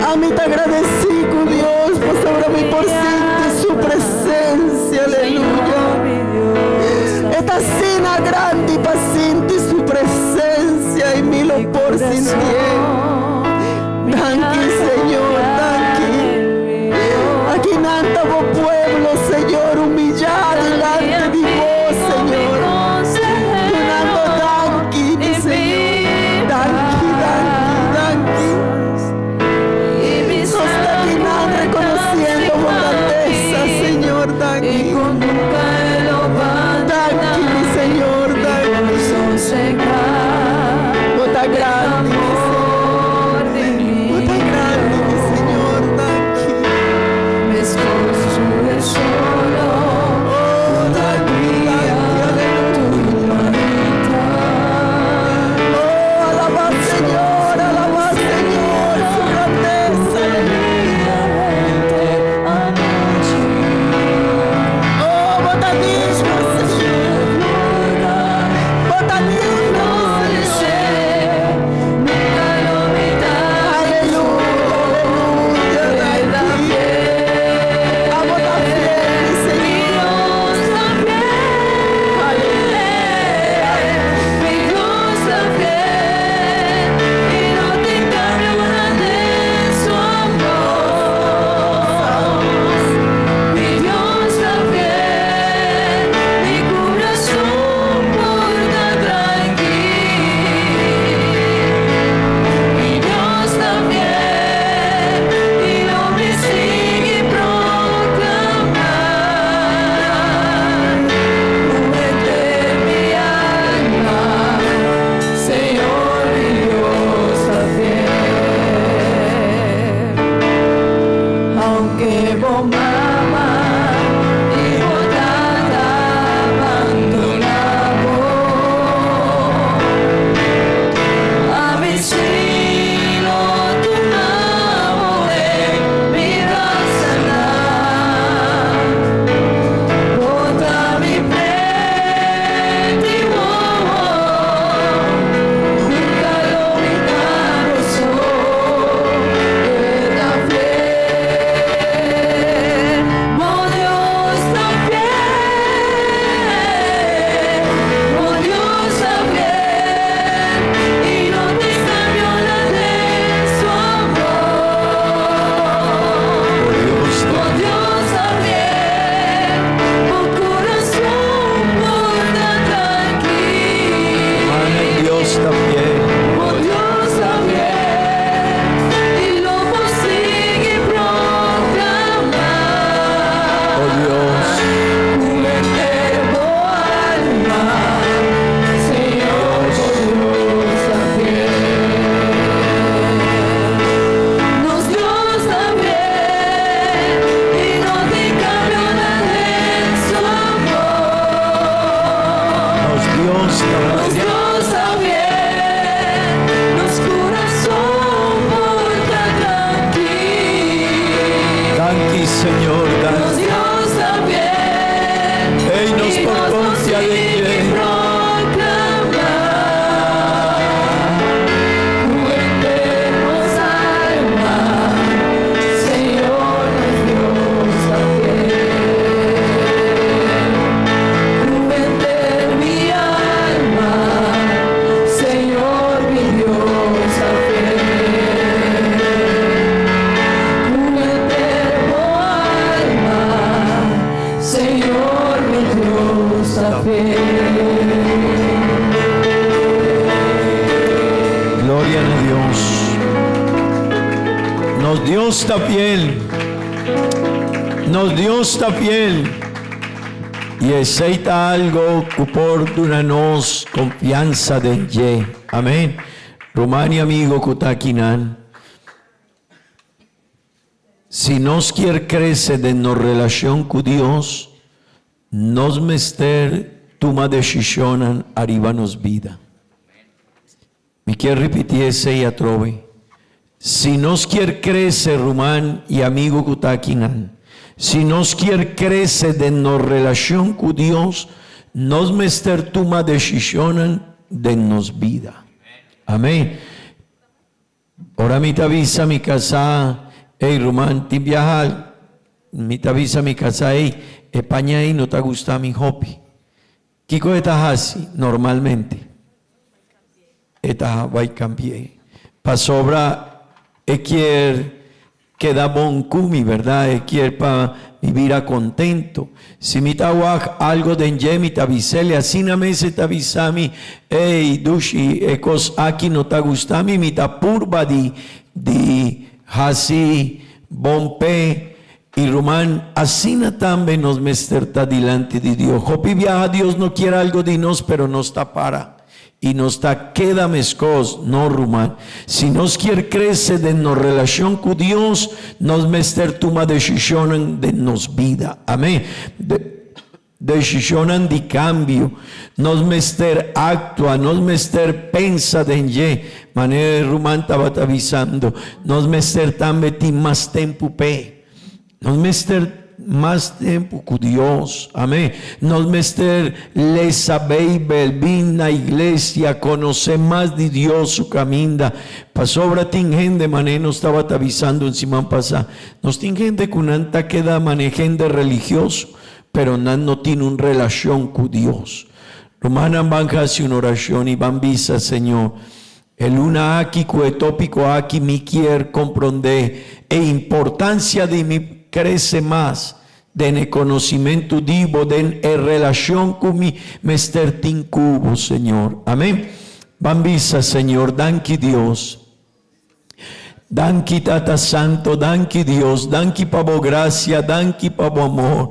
A mí te agradecí con Dios. sobre mí por sentir su presencia, aleluya. Esta cena grande para sentir su presencia y mí lo por sentir. Danke, Señor, danke. Aquí nanta vos pueblo, Señor, humillado delante de vos, Señor. Donando danke, mi Señor. Danke, danke, danke. Nos está aquí reconociendo vos grandeza, Señor, danke. Danke, mi Señor, danke. Vos estás grande, mi Señor. Vos estás grande, mi Señor, danke. Oh, danke, aleluya. Oh, alaba Señor, su grandeza, aleluya. Oh, vos estás digno, Señor. Vos estás digno, Señor. Aleluya, danke. A vos estás fiel, mi Señor. Aunque vos mamá y botada abandonado, a mi sino tu amor mi raza bota mi frente nunca lo olvidaron era fiel. Oh Dios tan fiel, oh Dios tan fiel, y no te cambió la de su amor. Oh Dios tan fiel, oh corazón porta tranquilo. Dios también. Oh Dios tan fiel, y lo sigue proclamar. Oh Dios, Un eterno alma, Señor, Dios tan fiel. Nos Dios tan fiel, y no te cambió nada de su amor. nos Dios Nos también. Dios tan fiel, nos corazón porta tranquilo. Danke, Señor, Nos danke. Dios tan fiel, Ey, nos y por nos confiar en sigue Él. proclamar. Juguetemos alma, Señor, Dios tan fiel. Juguete mi alma, Señor, mi Dios tan fiel. Juguetemo alma, Señor, mi Dios tan fiel. Gloria a Dios. Nos Dios está fiel. Nos Dios está fiel. Y aceita algo por una nos confianza de Ye. Amén. Romani amigo kutakinan. Si nos quiere crecer en nuestra relación con Dios, nos mester toma decisión arriba nos vida. Me quiero repetir ese y atrove. Si nos quiere crecer, Román y amigo kutakinan, si nos quiere crecer en nuestra relación con Dios, nos mester toma decisión de nos vida. Amén. Ahora me avisa mi casa, hey Román, te viajar mi tavisa mi casa ahí, España ahí no te gusta mi hobby. Kiko estás así, normalmente. Estás vai cambié. Pa sobra, queda bon kumi, ¿verdad? Pa vivir a contento. Si mi tawak algo de enje, mi tavisele, así na mese tavisami, hey, dushi, ekos aquí no te gustami, mi tapurba di hasi, bompe, y Román, así también nos mesterta delante de Dios. Hopi viaja, Dios no quiere algo de nos, pero nos tapara. Y nos ta queda mescos, no Román. Si nos quiere crecer de nos relación con Dios, nos mester toma decisión de nos vida. Amén. Decisión de cambio, nos mester actúa, nos mester pensa de enje. Manera Román estaba avisando, nos mester también más tiempo pe. Nos mester más tiempo con Dios, amén. Nos mester le saber vin la iglesia, conocer más de Dios su camino. Pasó obra tingen de manera nos estaba avisando en semana pasada. Nos tingen de cunanta queda manejende religioso, pero no tiene una relación con Dios. Romana van a hacer una oración y van visa, Señor. El una aquí, tópico aquí, mi quiere comprender e importancia de mi crece más de conocimiento divo, de relación con mi mester tincubo, Señor. Amén. Bambisa, Señor, danki Dios. Danki Tata Santo, danki Dios, danki pavo gracia, danki pavo amor,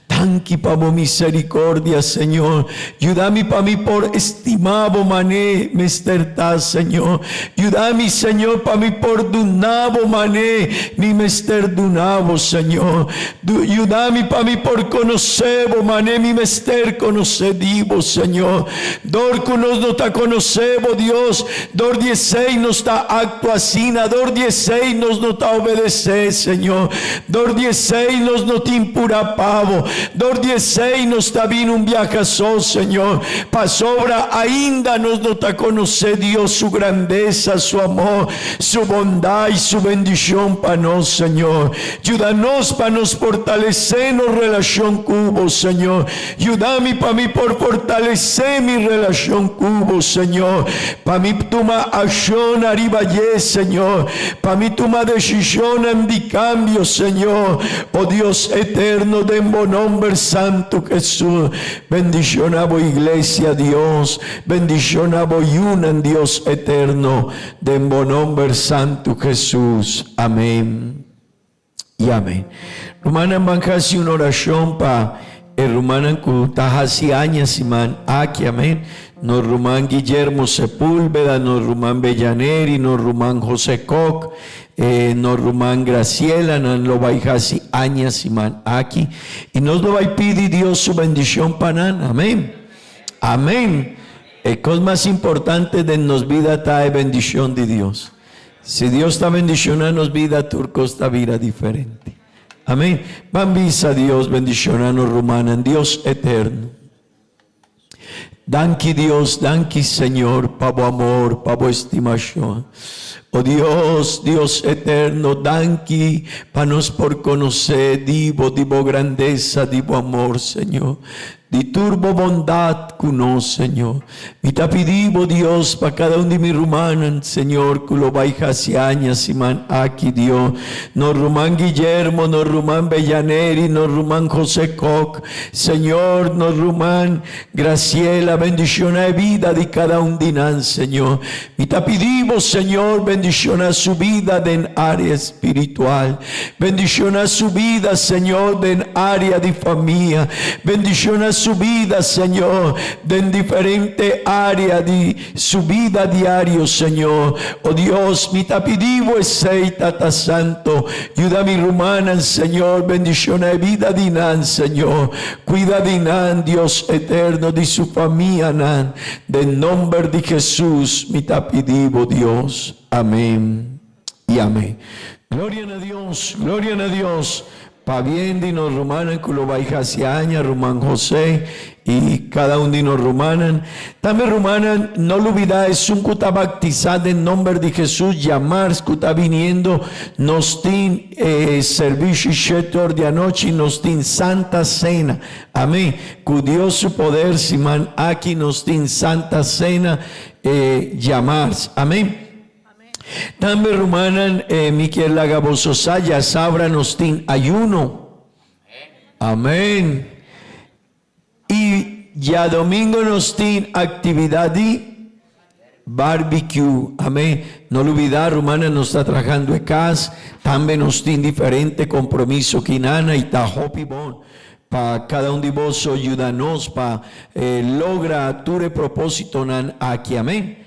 danki pavo misericordia, Señor. Ayúdame para mí por estimado mané, mesterta, Señor. Ayúdame, Señor, para mí por dunabo mané, mi mester dunabo, Señor. Ayúdame para mí por conocer, mané, mi mester conocedivo, Señor. Dor que nos no ta conocebo, Dios. Dor 16 nos ta actuacina, dor 16 nos no ta obedecer, Señor. Dor 16 nos no te impura pavo. Dor 16 nos está vindo un viaje só, Señor. Pa sobra ainda nos no ta conocer, Dios, su grandeza, su amor, su bondad y su bendición para nos, Señor. Ayúdanos para nos fortalecer en relación con vos, Señor. Ayúdame para mí por fortalecer mi relación con vos, Señor. Para mí toma acción arriba, Señor. Para mí toma decisión en mi cambio, Señor. Oh Dios eterno, de buen nombre santo Jesús. Bendición a vos, iglesia, Dios. Bendición a vos, en Dios eterno. De buen nombre santo Jesús. Amén. Y amén. Romana van a hacer una oración para el romano que está hace años, aquí, amén. Nos Román Guillermo Sepúlveda, nos Román Bellaneri, nos Román José Koch, nos Román Graciela, nos lo va a hacer años, aquí. Y nos lo va a pedir Dios su bendición para nada, amén. Amén. El cosa más importante de nos vida está la bendición de Dios. Si Dios está bendicionando nos vida, turco está vida diferente. Amén. Bambisa Dios, bendicionando Romana, en Dios eterno. Danki Dios, danki Señor, pavo amor, pavo estimación. Oh Dios, Dios eterno, danki para nos por conocer, divo grandeza, divo amor, Señor. Di turbo bondad con nos, Señor. Mi te pedimos, Dios, para cada uno de mis rumanos, Señor, que lo vaya hacia años, man, aquí, Dios. Nos Román Guillermo, nos Román Bellaneri, nos Román José Koch, Señor, nos Román Graciela, bendición a vida de cada uno de nosotros, Señor. Mi te pedimos, Señor, bendición a su vida en área espiritual. Bendición a su vida, Señor, en área de familia. Bendición a su vida, Señor, en diferente área de su vida diario, Señor. Oh Dios, mi te pedimos ese Tata Santo. Ayuda a mi rumana, Señor. Bendición a vida de Nan, Señor. Cuida de Nan, Dios eterno, de su familia, Nan. En nombre de Jesús, mi te pedimos, Dios. Amén y amén. Gloria a Dios, gloria a Dios. Pa bien dinos rumanan, culo baijasiaña, rumán José, y cada uno dinos rumanan. También rumanan, no lo olvidáis, un cuta bautizado en nombre de Jesús, llamar, cuta viniendo, nos tin servicio shetor de anoche, nos tin santa cena. Amén. Con Dios su poder, Simán, aquí nos tin santa cena, llamar. Amén. También rumanan, Miquel Lagabososaya, sabra nos tin ayuno. Amén. Y ya domingo nos tin actividad de barbecue. Amén. No lo olvidar, rumana nos está trabajando en casa. También nos tin diferente compromiso que nana y tajopi bon. Para cada uno de vos ayudanos para logra tu propósito nan aquí. Amén.